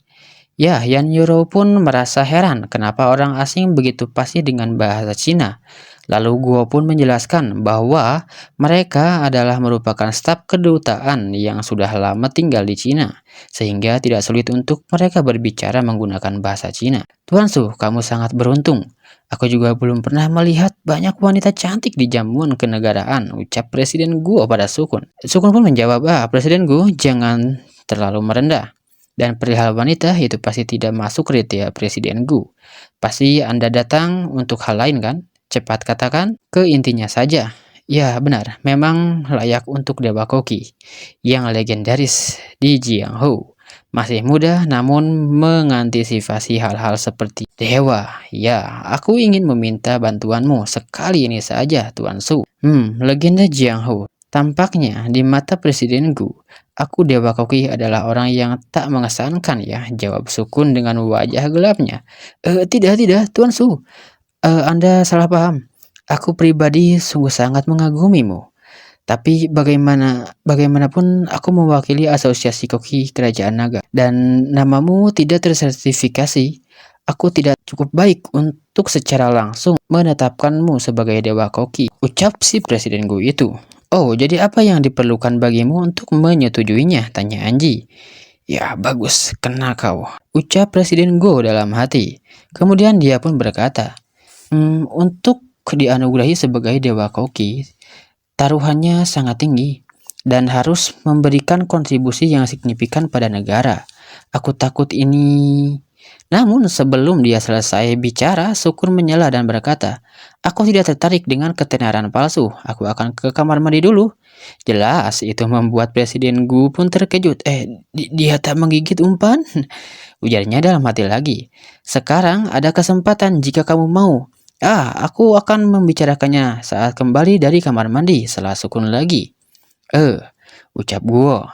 Ya, Yan Yurou pun merasa heran kenapa orang asing begitu fasih dengan bahasa Cina. Lalu Guo pun menjelaskan bahwa mereka adalah merupakan staf kedutaan yang sudah lama tinggal di Cina, sehingga tidak sulit untuk mereka berbicara menggunakan bahasa Cina. "Tuan Su, kamu sangat beruntung. Aku juga belum pernah melihat banyak wanita cantik di jamuan kenegaraan," ucap Presiden Guo pada Sukun. Sukun pun menjawab, "Presiden Guo, jangan terlalu merendah. Dan perihal wanita itu pasti tidak masuk kriteria Presiden Gu. Pasti Anda datang untuk hal lain kan? Cepat katakan ke intinya saja." "Ya benar, memang layak untuk Dewa Koki yang legendaris di Jianghu. Masih muda namun mengantisipasi hal-hal seperti dewa. Ya, aku ingin meminta bantuanmu sekali ini saja, Tuan Su." Legenda Jianghu. Tampaknya di mata Presiden Gu, Aku Dewa Koki adalah orang yang tak mengesankan ya, jawab Sukun dengan wajah gelapnya. Tidak, tidak, Tuan Su. Anda salah paham. Aku pribadi sungguh sangat mengagumimu. Tapi bagaimanapun aku mewakili asosiasi koki kerajaan naga dan namamu tidak tersertifikasi. Aku tidak cukup baik untuk secara langsung menetapkanmu sebagai dewa koki, ucap si presiden Gu itu. Oh, jadi apa yang diperlukan bagimu untuk menyetujuinya? Tanya Anji. Ya, bagus, kena kau, ucap presiden Gu dalam hati. Kemudian dia pun berkata, untuk dianugerahi sebagai dewa koki, taruhannya sangat tinggi dan harus memberikan kontribusi yang signifikan pada negara. Aku takut ini. Namun sebelum dia selesai bicara, Sukun menyela dan berkata, aku tidak tertarik dengan ketenaran palsu. Aku akan ke kamar mandi dulu. Jelas itu membuat Presiden Gu pun terkejut. Dia tak menggigit umpan? Ujarnya dalam hati lagi. Sekarang ada kesempatan jika kamu mau. Aku akan membicarakannya saat kembali dari kamar mandi, setelah Sukun lagi. Ucap Guo.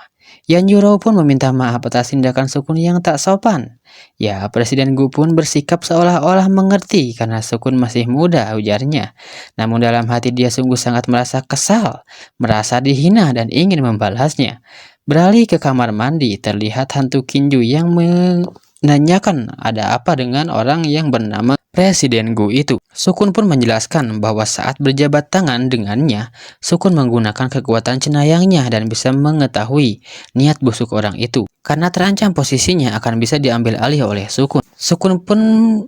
Yan Yuro pun meminta maaf atas tindakan Sukun yang tak sopan. Ya, Presiden Gu pun bersikap seolah-olah mengerti karena Sukun masih muda, ujarnya. Namun dalam hati dia sungguh sangat merasa kesal, merasa dihina dan ingin membalasnya. Beralih ke kamar mandi, terlihat hantu Kinju yang menanyakan ada apa dengan orang yang bernama Presiden Gu itu. Sukun pun menjelaskan bahwa saat berjabat tangan dengannya, Sukun menggunakan kekuatan cenayangnya dan bisa mengetahui niat busuk orang itu. Karena terancam posisinya akan bisa diambil alih oleh Sukun. Sukun pun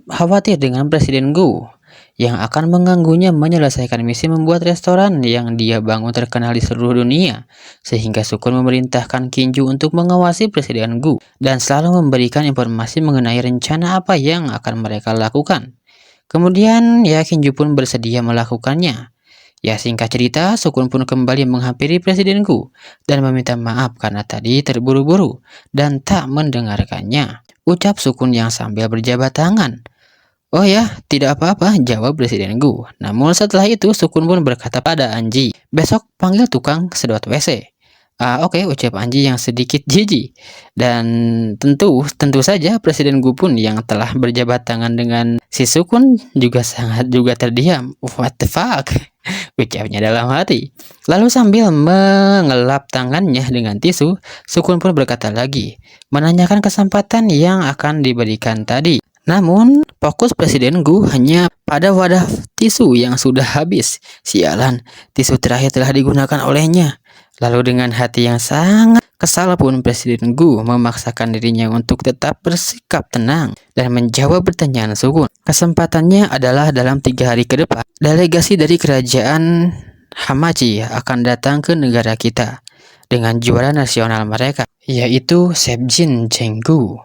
khawatir dengan Presiden Gu yang akan mengganggunya menyelesaikan misi membuat restoran yang dia bangun terkenal di seluruh dunia. Sehingga Sukun memerintahkan Kinju untuk mengawasi Presiden Gu dan selalu memberikan informasi mengenai rencana apa yang akan mereka lakukan. Kemudian ya Kinju pun bersedia melakukannya. Ya singkat cerita, Sukun pun kembali menghampiri Presiden Gu dan meminta maaf karena tadi terburu-buru dan tak mendengarkannya. Ucap Sukun yang sambil berjabat tangan. Oh ya, tidak apa-apa, jawab Presiden Gu. Namun setelah itu Sukun pun berkata pada Anji, besok panggil tukang sedot WC. Oke, ucap Anji yang sedikit jijik. Dan tentu saja Presiden Gu pun yang telah berjabat tangan dengan si Sukun juga terdiam. What the fuck? Ucapnya dalam hati. Lalu sambil mengelap tangannya dengan tisu, Sukun pun berkata lagi, menanyakan kesempatan yang akan diberikan tadi. Namun, fokus Presiden Gu hanya pada wadah tisu yang sudah habis. Sialan, tisu terakhir telah digunakan olehnya. Lalu dengan hati yang sangat kesal pun Presiden Gu memaksakan dirinya untuk tetap bersikap tenang dan menjawab pertanyaan Sukun. Kesempatannya adalah dalam 3 hari ke depan, delegasi dari kerajaan Hamachi akan datang ke negara kita dengan juara nasional mereka, yaitu Sebjin Jenggu.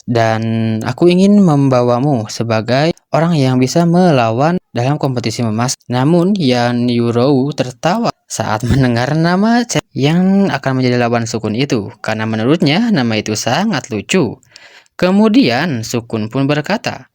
Dan aku ingin membawamu sebagai orang yang bisa melawan dalam kompetisi memasak. Namun Yan Yurou tertawa saat mendengar nama yang akan menjadi lawan Sukun itu, karena menurutnya nama itu sangat lucu. Kemudian Sukun pun berkata,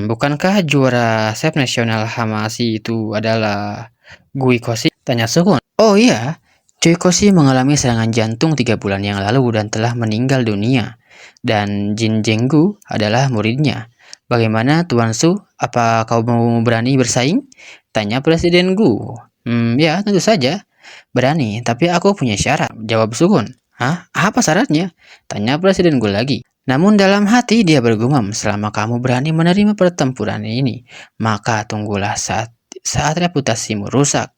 bukankah juara chef nasional Hamachi itu adalah Gui Koshi? Tanya Sukun. Oh iya, Cui Koshi mengalami serangan jantung 3 bulan yang lalu dan telah meninggal dunia. Dan Jin Jenggu adalah muridnya. Bagaimana Tuan Su? Apa kau mau berani bersaing? Tanya Presiden Gu. Ya tentu saja. Berani, tapi aku punya syarat, jawab Sukun. Hah? Apa syaratnya? Tanya Presiden Gu lagi. Namun dalam hati dia bergumam, selama kamu berani menerima pertempuran ini, maka tunggulah saat reputasimu rusak.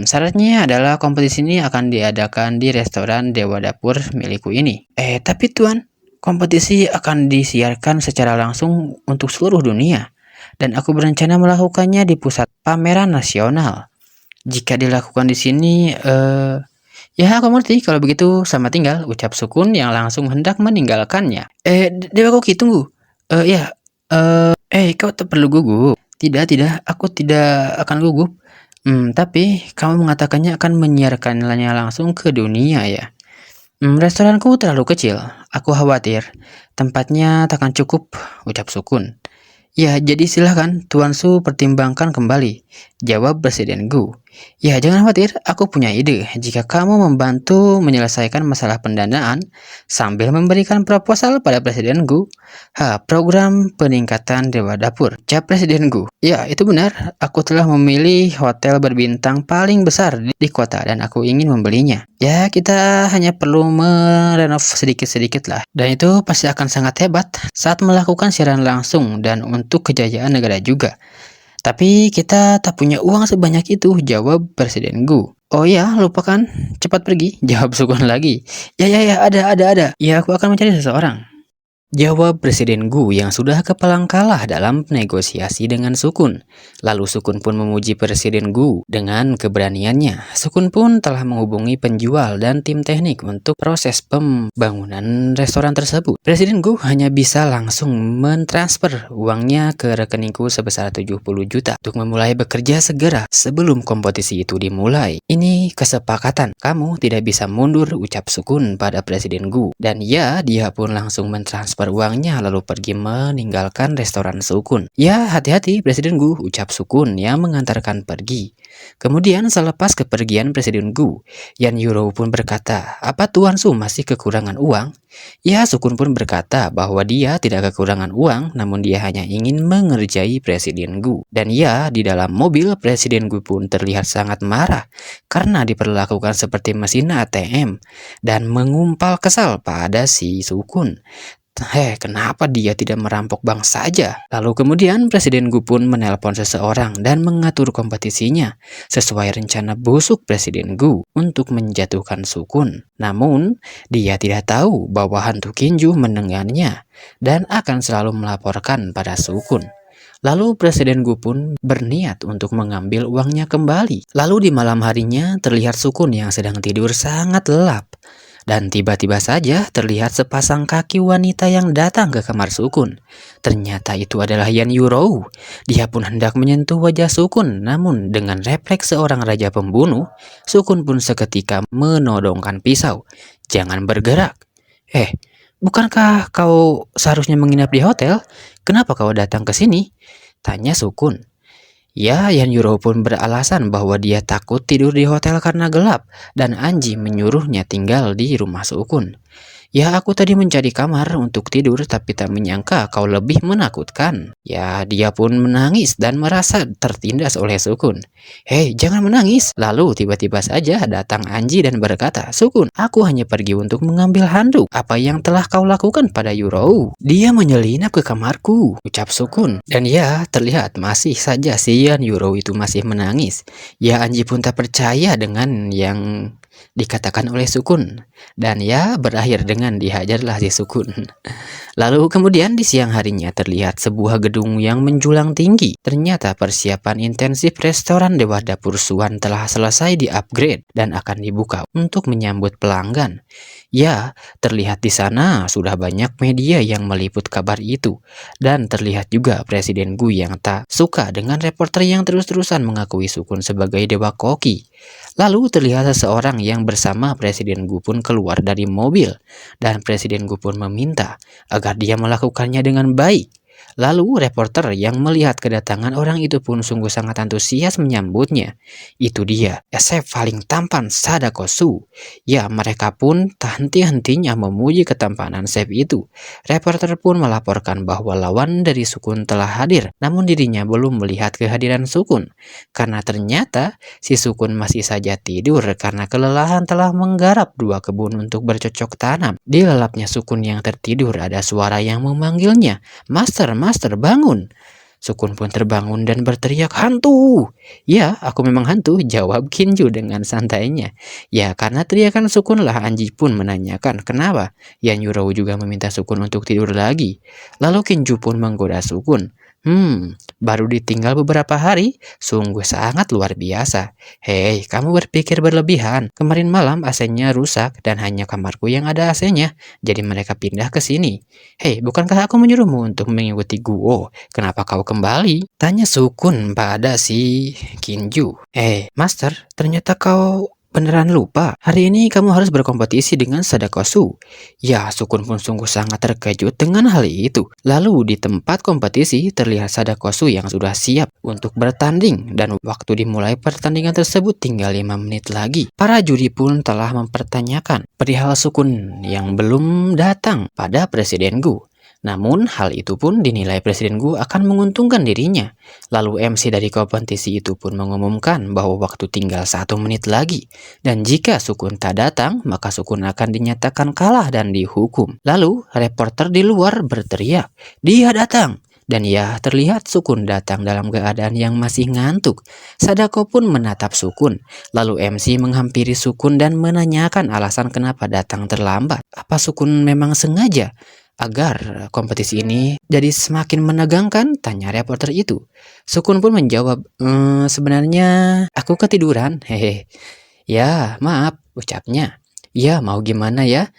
Syaratnya adalah kompetisi ini akan diadakan di restoran Dewa Dapur milikku ini. Tapi Tuan, kompetisi akan disiarkan secara langsung untuk seluruh dunia. Dan aku berencana melakukannya di pusat pameran nasional. Jika dilakukan di sini, ya aku mengerti, kalau begitu selamat tinggal, ucap Sukun yang langsung hendak meninggalkannya. Dewa Koki, tunggu. Kau tak perlu gugup. Tidak, aku tidak akan gugup. Tapi kamu mengatakannya akan menyiarkannya langsung ke dunia ya. Restoranku terlalu kecil. Aku khawatir tempatnya takkan cukup, ucap Sukun. Ya, jadi silahkan Tuan Su pertimbangkan kembali, jawab Presiden Gu. Ya, jangan khawatir, aku punya ide. Jika kamu membantu menyelesaikan masalah pendanaan sambil memberikan proposal pada Presiden Gu, program peningkatan dewa dapur, ucap Presiden Gu. Ya, itu benar. Aku telah memilih hotel berbintang paling besar di kota dan aku ingin membelinya. Ya, kita hanya perlu merenov sedikit-sedikit lah. Dan itu pasti akan sangat hebat saat melakukan siaran langsung dan untuk kejayaan negara juga. Tapi kita tak punya uang sebanyak itu, jawab Presiden Gu. Oh ya, lupakan. Cepat pergi, jawab Sukun lagi. Ya, ada. Ya, aku akan mencari seseorang, jawab Presiden Gu yang sudah kepalang kalah dalam negosiasi dengan Sukun. Lalu Sukun pun memuji Presiden Gu dengan keberaniannya. Sukun pun telah menghubungi penjual dan tim teknik untuk proses pembangunan restoran tersebut. Presiden Gu hanya bisa langsung mentransfer uangnya ke rekeningku sebesar 70 juta untuk memulai bekerja segera sebelum kompetisi itu dimulai. Ini kesepakatan, kamu tidak bisa mundur, ucap Sukun pada Presiden Gu. Dan ya, dia pun langsung mentransfer uangnya lalu pergi meninggalkan restoran Sukun. Ya, hati-hati Presiden Gu, ucap Sukun yang mengantarkan pergi. Kemudian selepas kepergian Presiden Gu, Yan Yuro pun berkata, apa Tuan Su masih kekurangan uang? Ya, Sukun pun berkata bahwa dia tidak kekurangan uang, namun dia hanya ingin mengerjai Presiden Gu. Dan ya, di dalam mobil Presiden Gu pun terlihat sangat marah karena diperlakukan seperti mesin ATM dan mengumpal kesal pada si Sukun. Kenapa dia tidak merampok bank saja? Lalu kemudian Presiden Gu pun menelpon seseorang dan mengatur kompetisinya sesuai rencana busuk Presiden Gu untuk menjatuhkan Sukun. Namun, dia tidak tahu bahwa hantu Kinju mendengarnya dan akan selalu melaporkan pada Sukun. Lalu Presiden Gu pun berniat untuk mengambil uangnya kembali. Lalu di malam harinya terlihat Sukun yang sedang tidur sangat lelap. Dan tiba-tiba saja terlihat sepasang kaki wanita yang datang ke kamar Sukun. Ternyata itu adalah Yan Yuro. Dia pun hendak menyentuh wajah Sukun, namun dengan refleks seorang raja pembunuh, Sukun pun seketika menodongkan pisau. Jangan bergerak. Bukankah kau seharusnya menginap di hotel? Kenapa kau datang ke sini? Tanya Sukun. Ya, Yan Yuro pun beralasan bahwa dia takut tidur di hotel karena gelap dan Anji menyuruhnya tinggal di rumah Sukun. Ya, aku tadi mencari kamar untuk tidur tapi tak menyangka kau lebih menakutkan. Ya, dia pun menangis dan merasa tertindas oleh Sukun. Jangan menangis. Lalu tiba-tiba saja datang Anji dan berkata, Sukun, aku hanya pergi untuk mengambil handuk. Apa yang telah kau lakukan pada Yuro? Dia menyelinap ke kamarku, ucap Sukun. Dan ya, terlihat masih saja si Yan Yuro itu masih menangis. Ya, Anji pun tak percaya dengan yang dikatakan oleh Sukun. Dan ya, berakhir dengan dihajarlah si Sukun. Lalu kemudian di siang harinya terlihat sebuah gedung yang menjulang tinggi. Ternyata persiapan intensif restoran Dewa Dapur Suan telah selesai di-upgrade dan akan dibuka untuk menyambut pelanggan. Ya, terlihat di sana sudah banyak media yang meliput kabar itu. Dan terlihat juga Presiden Gu yang tak suka dengan reporter yang terus-terusan mengakui Sukun sebagai Dewa Koki. Lalu terlihat seseorang yang bersama Presiden Gu pun keluar dari mobil. Dan Presiden Gu pun meminta agar dia melakukannya dengan baik. Lalu reporter yang melihat kedatangan orang itu pun sungguh sangat antusias menyambutnya. Itu dia, chef paling tampan Sadako Su. Ya, mereka pun tak henti-hentinya memuji ketampanan chef itu. Reporter pun melaporkan bahwa lawan dari Sukun telah hadir, namun dirinya belum melihat kehadiran Sukun. Karena ternyata si Sukun masih saja tidur karena kelelahan telah menggarap 2 kebun untuk bercocok tanam. Di lelapnya Sukun yang tertidur ada suara yang memanggilnya, Master, bangun. Sukun pun terbangun dan berteriak, hantu. Ya, aku memang hantu, jawab Kinju dengan santainya. Ya, karena teriakan Sukun lah Anji pun menanyakan kenapa Yan Yuro juga meminta Sukun untuk tidur lagi. Lalu Kinju pun menggoda Sukun. Baru ditinggal beberapa hari, sungguh sangat luar biasa. Kamu berpikir berlebihan. Kemarin malam AC-nya rusak dan hanya kamarku yang ada AC-nya. Jadi mereka pindah ke sini. Bukankah aku menyuruhmu untuk mengikuti Guo? Kenapa kau kembali? Tanya Sukun pada si Kinju. Master, ternyata kau Beneran lupa, hari ini kamu harus berkompetisi dengan Sadakosu. Ya, Sukun pun sungguh sangat terkejut dengan hal itu. Lalu di tempat kompetisi terlihat Sadakosu yang sudah siap untuk bertanding dan waktu dimulai pertandingan tersebut tinggal 5 menit lagi. Para juri pun telah mempertanyakan perihal Sukun yang belum datang pada Presiden Gu. Namun hal itu pun dinilai Presiden Gu akan menguntungkan dirinya. Lalu MC dari kompetisi itu pun mengumumkan bahwa waktu tinggal 1 menit lagi. Dan jika Sukun tak datang, maka Sukun akan dinyatakan kalah dan dihukum. Lalu reporter di luar berteriak, "Dia datang!" Dan ya, terlihat Sukun datang dalam keadaan yang masih ngantuk. Sadako pun menatap Sukun. Lalu MC menghampiri Sukun dan menanyakan alasan kenapa datang terlambat. Apa Sukun memang sengaja agar kompetisi ini jadi semakin menegangkan? Tanya reporter itu. Sukun pun menjawab, sebenarnya aku ketiduran, hehe. Ya, maaf, ucapnya. Ya, mau gimana ya?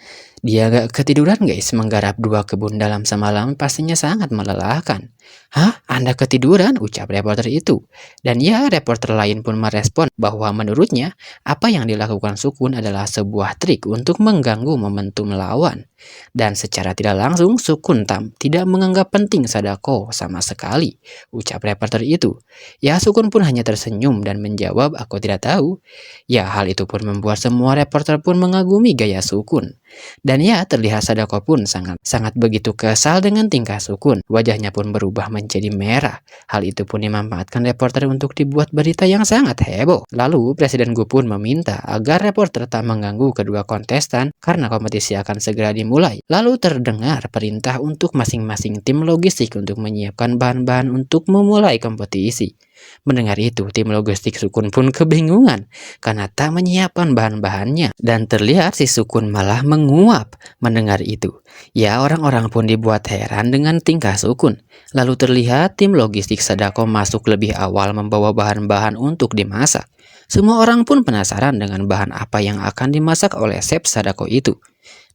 Dia gak ketiduran guys, menggarap 2 kebun dalam semalam pastinya sangat melelahkan. Hah? Anda ketiduran? Ucap reporter itu. Dan ya, reporter lain pun merespon bahwa menurutnya, apa yang dilakukan Sukun adalah sebuah trik untuk mengganggu momentum lawan. Dan secara tidak langsung, Sukun tidak menganggap penting Sadako sama sekali, ucap reporter itu. Ya, Sukun pun hanya tersenyum dan menjawab, aku tidak tahu. Ya, hal itu pun membuat semua reporter pun mengagumi gaya Sukun. Dan ya, terlihat Sadako pun sangat begitu kesal dengan tingkah Sukun. Wajahnya pun berubah menjadi merah. Hal itu pun dimanfaatkan reporter untuk dibuat berita yang sangat heboh. Lalu, Presiden Gu pun meminta agar reporter tak mengganggu kedua kontestan karena kompetisi akan segera dimulai. Lalu terdengar perintah untuk masing-masing tim logistik untuk menyiapkan bahan-bahan untuk memulai kompetisi. Mendengar itu, tim logistik Sukun pun kebingungan karena tak menyiapkan bahan-bahannya. Dan terlihat si Sukun malah menguap mendengar itu. Ya, orang-orang pun dibuat heran dengan tingkah Sukun. Lalu terlihat tim logistik Sadako masuk lebih awal membawa bahan-bahan untuk dimasak. Semua orang pun penasaran dengan bahan apa yang akan dimasak oleh chef Sadako itu.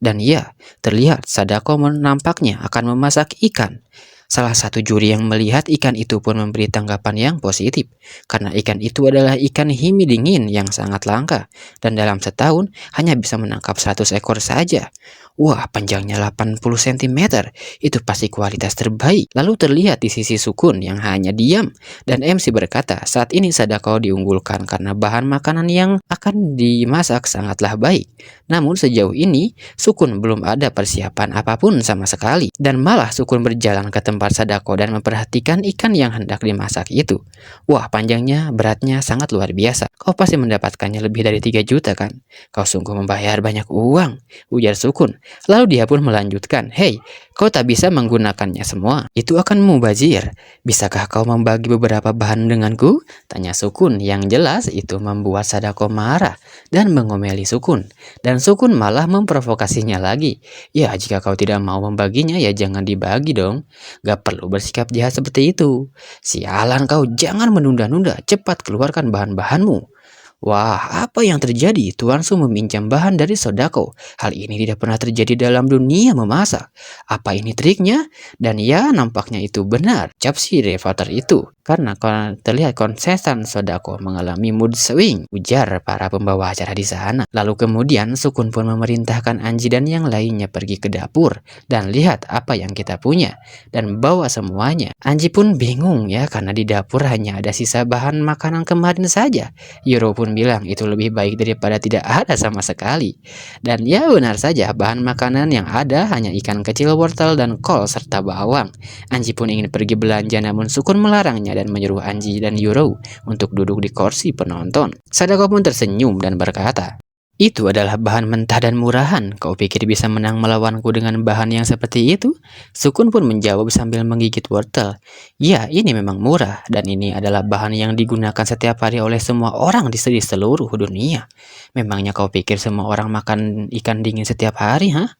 Dan ya, terlihat Sadako nampaknya akan memasak ikan. Salah satu juri yang melihat ikan itu pun memberi tanggapan yang positif, karena ikan itu adalah ikan himi dingin yang sangat langka, dan dalam setahun hanya bisa menangkap 100 ekor saja. Wah, panjangnya 80 cm, itu pasti kualitas terbaik. Lalu terlihat di sisi Sukun yang hanya diam, dan MC berkata, saat ini Sadako diunggulkan karena bahan makanan yang akan dimasak sangatlah baik. Namun sejauh ini, Sukun belum ada persiapan apapun sama sekali, dan malah Sukun berjalan ke tempat Sadako dan memperhatikan ikan yang hendak dimasak itu. Wah, panjangnya, beratnya sangat luar biasa. Kau pasti mendapatkannya lebih dari 3 juta kan? Kau sungguh membayar banyak uang, ujar Sukun. Lalu dia pun melanjutkan, hei, kau tak bisa menggunakannya semua. Itu akan mubazir. Bisakah kau membagi beberapa bahan denganku? Tanya Sukun. Yang jelas itu membuat Sadako marah dan mengomeli Sukun. Dan Sukun malah memprovokasinya lagi. Ya, jika kau tidak mau membaginya, ya jangan dibagi dong. Gak perlu bersikap jahat seperti itu. Sialan kau, jangan menunda-nunda. Cepat keluarkan bahan-bahanmu. Wah, apa yang terjadi? Tuan Su meminjam bahan dari Sodako. Hal ini tidak pernah terjadi dalam dunia memasak. Apa ini triknya? Dan ya, nampaknya itu benar. Cap si reporter itu. Karena terlihat konsesan Sodako mengalami mood swing, ujar para pembawa acara di sana. Lalu kemudian Sukun pun memerintahkan Anji dan yang lainnya pergi ke dapur dan lihat apa yang kita punya dan bawa semuanya. Anji pun bingung ya karena di dapur hanya ada sisa bahan makanan kemarin saja. Yoro pun bilang itu lebih baik daripada tidak ada sama sekali. Dan ya benar saja, bahan makanan yang ada hanya ikan kecil, wortel, dan kol serta bawang. Anji pun ingin pergi belanja namun Sukun melarangnya dan menyuruh Anji dan Yoro untuk duduk di kursi penonton. Sadako pun tersenyum dan berkata, itu adalah bahan mentah dan murahan. Kau pikir bisa menang melawanku dengan bahan yang seperti itu? Sukun pun menjawab sambil menggigit wortel. Ya, ini memang murah dan ini adalah bahan yang digunakan setiap hari oleh semua orang di seluruh dunia. Memangnya kau pikir semua orang makan ikan dingin setiap hari, hah?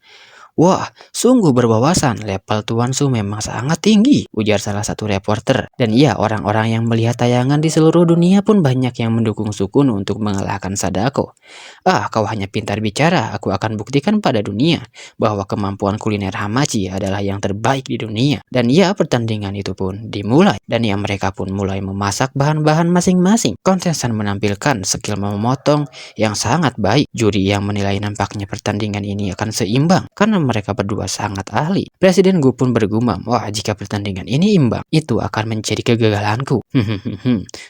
Wah, sungguh berwawasan, level Tuan Su memang sangat tinggi, ujar salah satu reporter. Dan iya, orang-orang yang melihat tayangan di seluruh dunia pun banyak yang mendukung Sukun untuk mengalahkan Sadako. Ah, kau hanya pintar bicara, aku akan buktikan pada dunia bahwa kemampuan kuliner Hamachi adalah yang terbaik di dunia. Dan ya, pertandingan itu pun dimulai. Dan ya, mereka pun mulai memasak bahan-bahan masing-masing. Kontestan menampilkan skill memotong yang sangat baik. Juri yang menilai nampaknya pertandingan ini akan seimbang karena mereka berdua sangat ahli. Presiden Gu pun bergumam, wah jika pertandingan ini imbang, itu akan menjadi kegagalanku.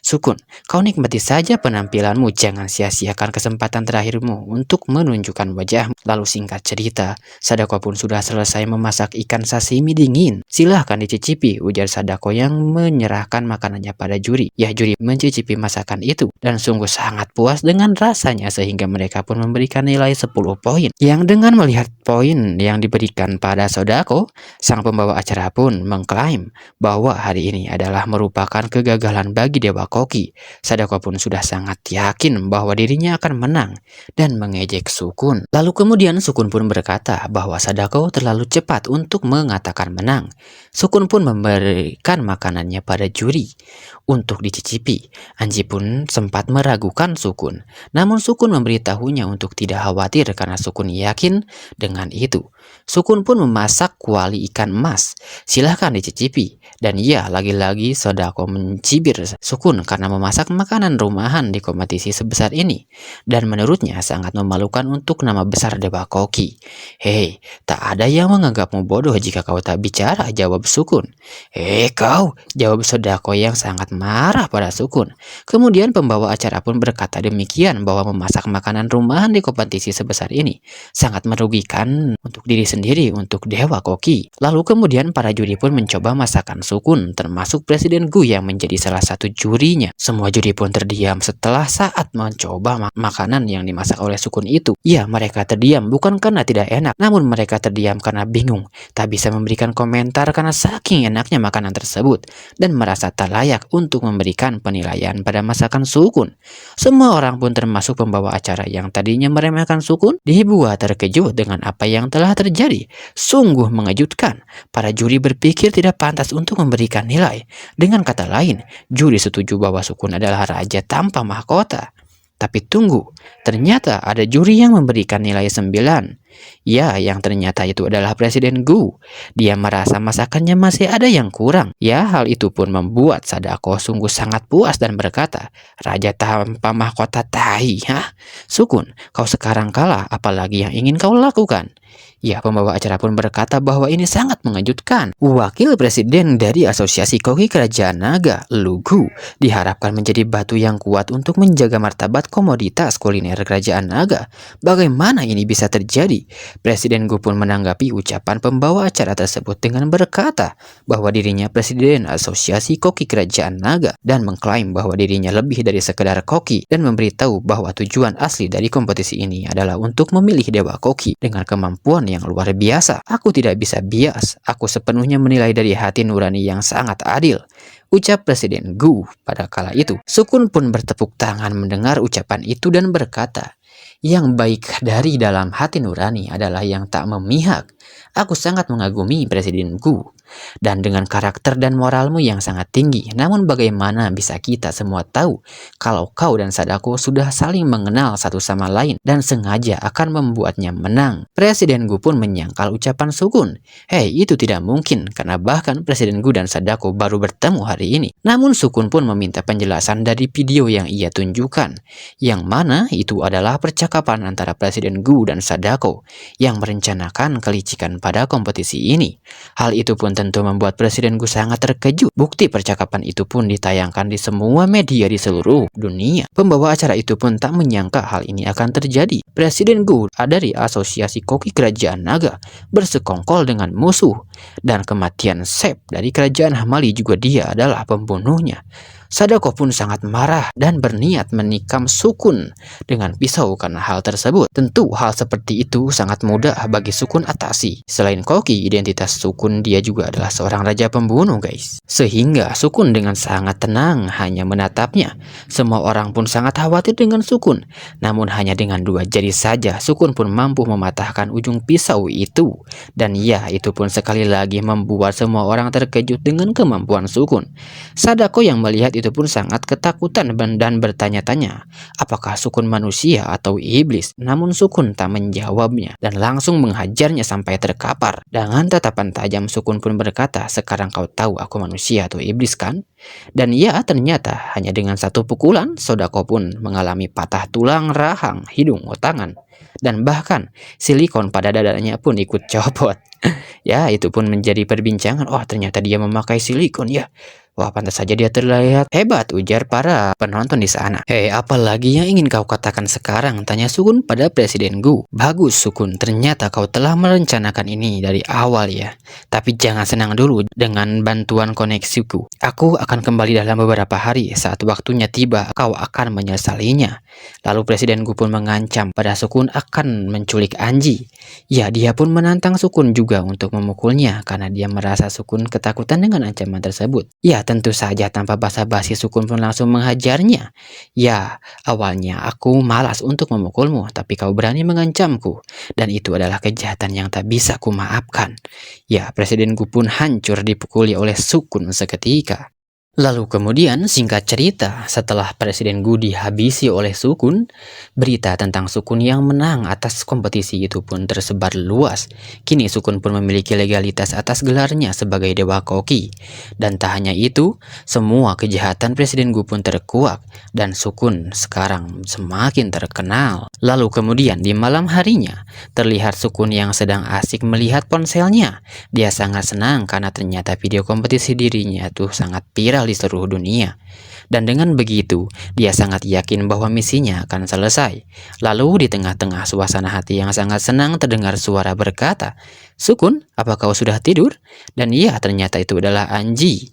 Sukun, kau nikmati saja penampilanmu, jangan sia-siakan kesempatan terakhirmu untuk menunjukkan wajahmu. Lalu singkat cerita, Sadako pun sudah selesai memasak ikan sashimi dingin. Silahkan dicicipi, ujar Sadako yang menyerahkan makanannya pada juri. Ya, juri mencicipi masakan itu dan sungguh sangat puas dengan rasanya sehingga mereka pun memberikan nilai 10 poin. Yang dengan melihat poin yang diberikan pada Sadako, sang pembawa acara pun mengklaim bahwa hari ini adalah merupakan kegagalan bagi Dewa Koki. Sadako pun sudah sangat yakin bahwa dirinya akan menang dan mengejek Sukun. Lalu kemudian Sukun pun berkata bahwa Sadako terlalu cepat untuk mengatakan menang. Sukun pun memberikan makanannya pada juri untuk dicicipi. Anji pun sempat meragukan Sukun, namun Sukun memberitahunya untuk tidak khawatir karena Sukun yakin dengan itu. Sukun pun memasak kuali ikan emas. Silahkan dicicipi. Dan iya, lagi-lagi Sadako mencibir Sukun karena memasak makanan rumahan di kompetisi sebesar ini. Dan menurutnya sangat memalukan untuk nama besar Dewa Koki. Hei, tak ada yang menganggapmu bodoh jika kau tak bicara, jawab Sukun. Kau, jawab Sadako yang sangat marah pada Sukun. Kemudian pembawa acara pun berkata demikian bahwa memasak makanan rumahan di kompetisi sebesar ini sangat merugikan untuk diri sendiri, untuk Dewa Koki. Lalu kemudian para juri pun mencoba masakan Sukun, termasuk Presiden Gu yang menjadi salah satu jurinya. Semua juri pun terdiam setelah saat mencoba makanan yang dimasak oleh Sukun itu. Ya, mereka terdiam bukan karena tidak enak, namun mereka terdiam karena bingung, tak bisa memberikan komentar karena saking enaknya makanan tersebut dan merasa tak layak untuk memberikan penilaian pada masakan Sukun. Semua orang pun termasuk pembawa acara yang tadinya meremehkan Sukun dibuat terkejut dengan apa yang telah terjadi. Sungguh mengejutkan. Para juri berpikir tidak pantas untuk memberikan nilai. Dengan kata lain, juri setuju bahwa Sukun adalah raja tanpa mahkota. Tapi tunggu, ternyata ada juri yang memberikan nilai 9. Ya, yang ternyata itu adalah Presiden Gu. Dia merasa masakannya masih ada yang kurang. Ya, hal itu pun membuat Sadako sungguh sangat puas dan berkata, raja tanpa mahkota tahi, hah? Sukun, kau sekarang kalah, apalagi yang ingin kau lakukan? Ya, pembawa acara pun berkata bahwa ini sangat mengejutkan. Wakil presiden dari Asosiasi Koki Kerajaan Naga, Lu Gu, diharapkan menjadi batu yang kuat untuk menjaga martabat komoditas kuliner Kerajaan Naga. Bagaimana ini bisa terjadi? Presiden Gu pun menanggapi ucapan pembawa acara tersebut dengan berkata bahwa dirinya presiden Asosiasi Koki Kerajaan Naga dan mengklaim bahwa dirinya lebih dari sekedar koki dan memberitahu bahwa tujuan asli dari kompetisi ini adalah untuk memilih Dewa Koki dengan kemampuan yang luar biasa. Aku tidak bisa bias, aku sepenuhnya menilai dari hati nurani yang sangat adil, ucap Presiden Gu pada kala itu. Sukun pun bertepuk tangan mendengar ucapan itu dan berkata, yang baik dari dalam hati nurani adalah yang tak memihak. Aku sangat mengagumi Presiden Gu dan dengan karakter dan moralmu yang sangat tinggi. Namun bagaimana bisa kita semua tahu kalau kau dan Sadako sudah saling mengenal satu sama lain dan sengaja akan membuatnya menang? Presiden Gu pun menyangkal ucapan Sukun. Hei, itu tidak mungkin karena bahkan Presiden Gu dan Sadako baru bertemu hari ini. Namun Sukun pun meminta penjelasan dari video yang ia tunjukkan, yang mana itu adalah percakapan antara Presiden Gu dan Sadako yang merencanakan kelicikan pada kompetisi ini. Hal itu pun tentu membuat Presiden Gu sangat terkejut. Bukti percakapan itu pun ditayangkan di semua media di seluruh dunia. Pembawa acara itu pun tak menyangka hal ini akan terjadi. Presiden Gu dari Asosiasi Koki Kerajaan Naga bersekongkol dengan musuh, dan kematian Sep dari Kerajaan Hamali juga dia adalah pembunuhnya. Sadako pun sangat marah dan berniat menikam Sukun dengan pisau karena hal tersebut. Tentu hal seperti itu sangat mudah bagi Sukun atasi. Selain Koki, identitas Sukun dia juga adalah seorang raja pembunuh guys. Sehingga Sukun dengan sangat tenang hanya menatapnya. Semua orang pun sangat khawatir dengan Sukun. Namun hanya dengan 2 jari saja Sukun pun mampu mematahkan ujung pisau itu. Dan ya, itu pun sekali lagi membuat semua orang terkejut dengan kemampuan Sukun. Sadako yang melihat itu pun sangat ketakutan dan bertanya-tanya, apakah Sukun manusia atau iblis? Namun Sukun tak menjawabnya dan langsung menghajarnya sampai terkapar. Dengan tatapan tajam Sukun pun berkata, sekarang kau tahu aku manusia atau iblis kan? Dan ya, ternyata hanya dengan 1 pukulan Sadako pun mengalami patah tulang rahang, hidung, tangan. Dan bahkan silikon pada dadanya pun ikut copot. Ya, itu pun menjadi perbincangan. Oh, ternyata dia memakai silikon ya. Wah, pantas saja dia terlihat hebat, ujar para penonton di sana. Hei, apalagi yang ingin kau katakan sekarang? Tanya Sukun pada Presiden Gu. Bagus Sukun, ternyata kau telah merencanakan ini dari awal ya. Tapi jangan senang dulu dengan bantuan koneksiku. Aku akan kembali dalam beberapa hari. Saat waktunya tiba, kau akan menyesalinya. Lalu Presiden Gu pun mengancam pada Sukun akan menculik Anji. Ya, dia pun menantang Sukun juga untuk memukulnya karena dia merasa Sukun ketakutan dengan ancaman tersebut. Ya, tentu saja tanpa basa-basi Sukun pun langsung menghajarnya. Ya, awalnya aku malas untuk memukulmu, tapi kau berani mengancamku. Dan itu adalah kejahatan yang tak bisa kumaafkan. Ya, Presiden Gu pun hancur dipukuli oleh Sukun seketika. Lalu kemudian singkat cerita, setelah Presiden Gu dihabisi oleh Sukun, berita tentang Sukun yang menang atas kompetisi itu pun tersebar luas. Kini Sukun pun memiliki legalitas atas gelarnya sebagai Dewa Koki. Dan tak hanya itu, semua kejahatan Presiden Gu pun terkuak dan Sukun sekarang semakin terkenal. Lalu kemudian di malam harinya, terlihat Sukun yang sedang asik melihat ponselnya. Dia sangat senang karena ternyata video kompetisi dirinya tuh sangat viral di seluruh dunia. Dan dengan begitu, dia sangat yakin bahwa misinya akan selesai. Lalu di tengah-tengah suasana hati yang sangat senang terdengar suara berkata, Sukun, apa kau sudah tidur? Dan iya, ternyata itu adalah Anji.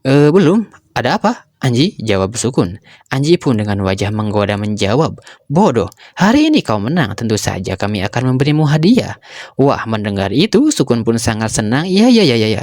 Belum, ada apa? Anji, jawab Sukun. Anji pun dengan wajah menggoda menjawab, bodoh, hari ini kau menang, tentu saja kami akan memberimu hadiah. Wah, mendengar itu Sukun pun sangat senang. Ya,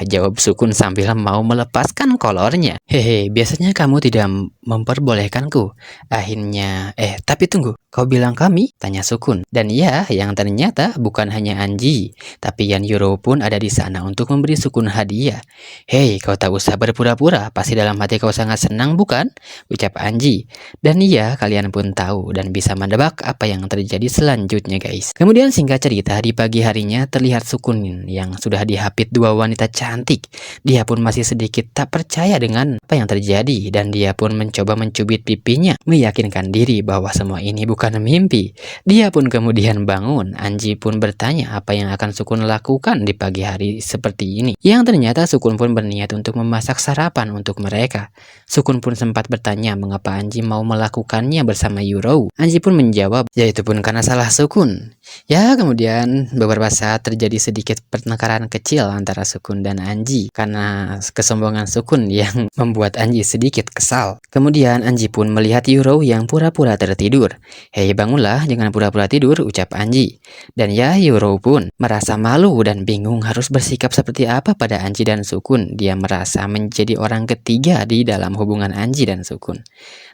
jawab Sukun sambil mau melepaskan kolornya. Hehe, biasanya kamu tidak memperbolehkanku. Akhirnya, tapi tunggu, kau bilang kami? Tanya Sukun. Dan ya, yang ternyata bukan hanya Anji, tapi Yan Yuro pun ada di sana untuk memberi Sukun hadiah. Hei, kau tak usah berpura-pura, pasti dalam hati kau sangat senang bukan? Ucap Anji. Dan iya, kalian pun tahu dan bisa mendebak apa yang terjadi selanjutnya guys. Kemudian singkat cerita, di pagi harinya terlihat Sukun yang sudah dihapit 2 wanita cantik. Dia pun masih sedikit tak percaya dengan apa yang terjadi dan dia pun mencoba mencubit pipinya, meyakinkan diri bahwa semua ini bukan mimpi. Dia pun kemudian bangun. Anji pun bertanya apa yang akan Sukun lakukan di pagi hari seperti ini. Yang ternyata Sukun pun berniat untuk memasak sarapan untuk mereka. Sukun pun sempat bertanya mengapa Anji mau melakukannya bersama Yuro. Anji pun menjawab, yaitu pun karena salah Sukun. Ya, kemudian beberapa saat terjadi sedikit pertengkaran kecil antara Sukun dan Anji karena kesombongan Sukun yang membuat Anji sedikit kesal. Kemudian Anji pun melihat Yuro yang pura-pura tertidur. Hei, bangunlah, jangan pura-pura tidur, ucap Anji. Dan ya, Yuro pun merasa malu dan bingung harus bersikap seperti apa pada Anji dan Sukun. Dia merasa menjadi orang ketiga di dalam hubungan Anji dan Sukun.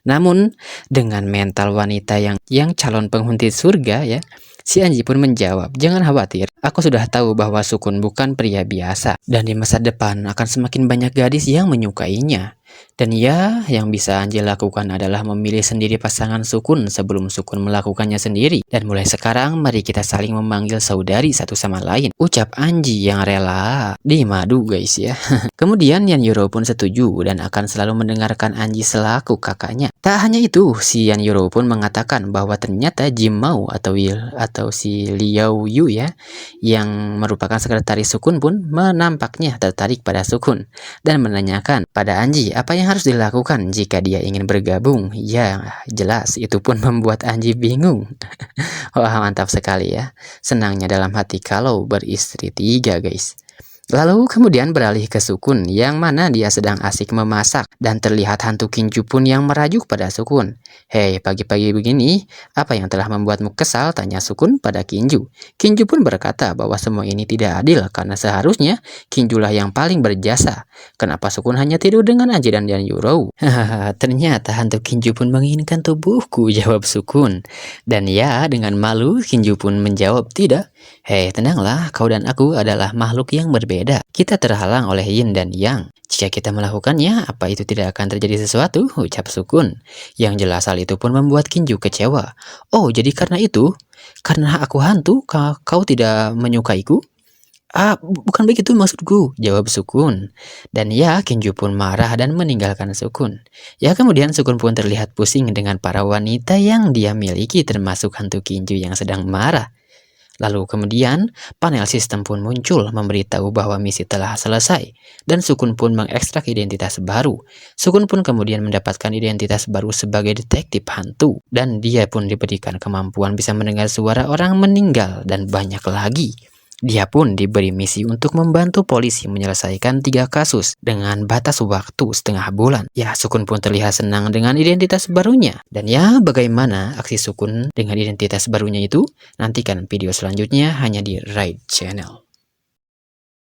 Namun dengan mental wanita yang calon penghuni surga ya, si Anji pun menjawab, jangan khawatir, aku sudah tahu bahwa Sukun bukan pria biasa dan di masa depan akan semakin banyak gadis yang menyukainya. Dan ya, yang bisa Anji lakukan adalah memilih sendiri pasangan Sukun sebelum Sukun melakukannya sendiri. Dan mulai sekarang, mari kita saling memanggil saudari satu sama lain, ucap Anji yang rela dimadu guys ya. Kemudian Yan Yuro pun setuju dan akan selalu mendengarkan Anji selaku kakaknya. Tak hanya itu, si Yan Yuro pun mengatakan bahwa ternyata Jimau atau si Liao Yu ya, yang merupakan sekretaris Sukun pun menampaknya tertarik pada Sukun dan menanyakan pada Anji apa yang harus dilakukan jika dia ingin bergabung. Ya, jelas itu pun membuat Anji bingung. Wah, mantap sekali ya. Senangnya dalam hati kalau beristri 3 guys. Lalu kemudian beralih ke Sukun, yang mana dia sedang asik memasak, dan terlihat hantu Kinju pun yang merajuk pada Sukun. Hei, pagi-pagi begini, apa yang telah membuatmu kesal? Tanya Sukun pada Kinju. Kinju pun berkata bahwa semua ini tidak adil, karena seharusnya Kinjulah yang paling berjasa. Kenapa Sukun hanya tidur dengan Ajiran dan Yurou? Hahaha, ternyata hantu Kinju pun menginginkan tubuhku, jawab Sukun. Dan ya, dengan malu, Kinju pun menjawab, tidak. Hei, tenanglah, kau dan aku adalah makhluk yang berbeda. Kita terhalang oleh yin dan yang. Jika kita melakukannya, apa itu tidak akan terjadi sesuatu? Ucap Sukun. Yang jelas hal itu pun membuat Kinju kecewa. Oh, jadi karena itu? Karena aku hantu, kau tidak menyukaiku? Bukan begitu maksudku, jawab Sukun. Dan ya, Kinju pun marah dan meninggalkan Sukun. Ya, kemudian Sukun pun terlihat pusing dengan para wanita yang dia miliki, termasuk hantu Kinju yang sedang marah. Lalu kemudian, panel sistem pun muncul memberitahu bahwa misi telah selesai, dan Sukun pun mengekstrak identitas baru. Sukun pun kemudian mendapatkan identitas baru sebagai detektif hantu, dan dia pun diberikan kemampuan bisa mendengar suara orang meninggal dan banyak lagi. Dia pun diberi misi untuk membantu polisi menyelesaikan 3 kasus dengan batas waktu setengah bulan. Ya, Sukun pun terlihat senang dengan identitas barunya. Dan ya, bagaimana aksi Sukun dengan identitas barunya itu? Nantikan video selanjutnya hanya di Ride Channel.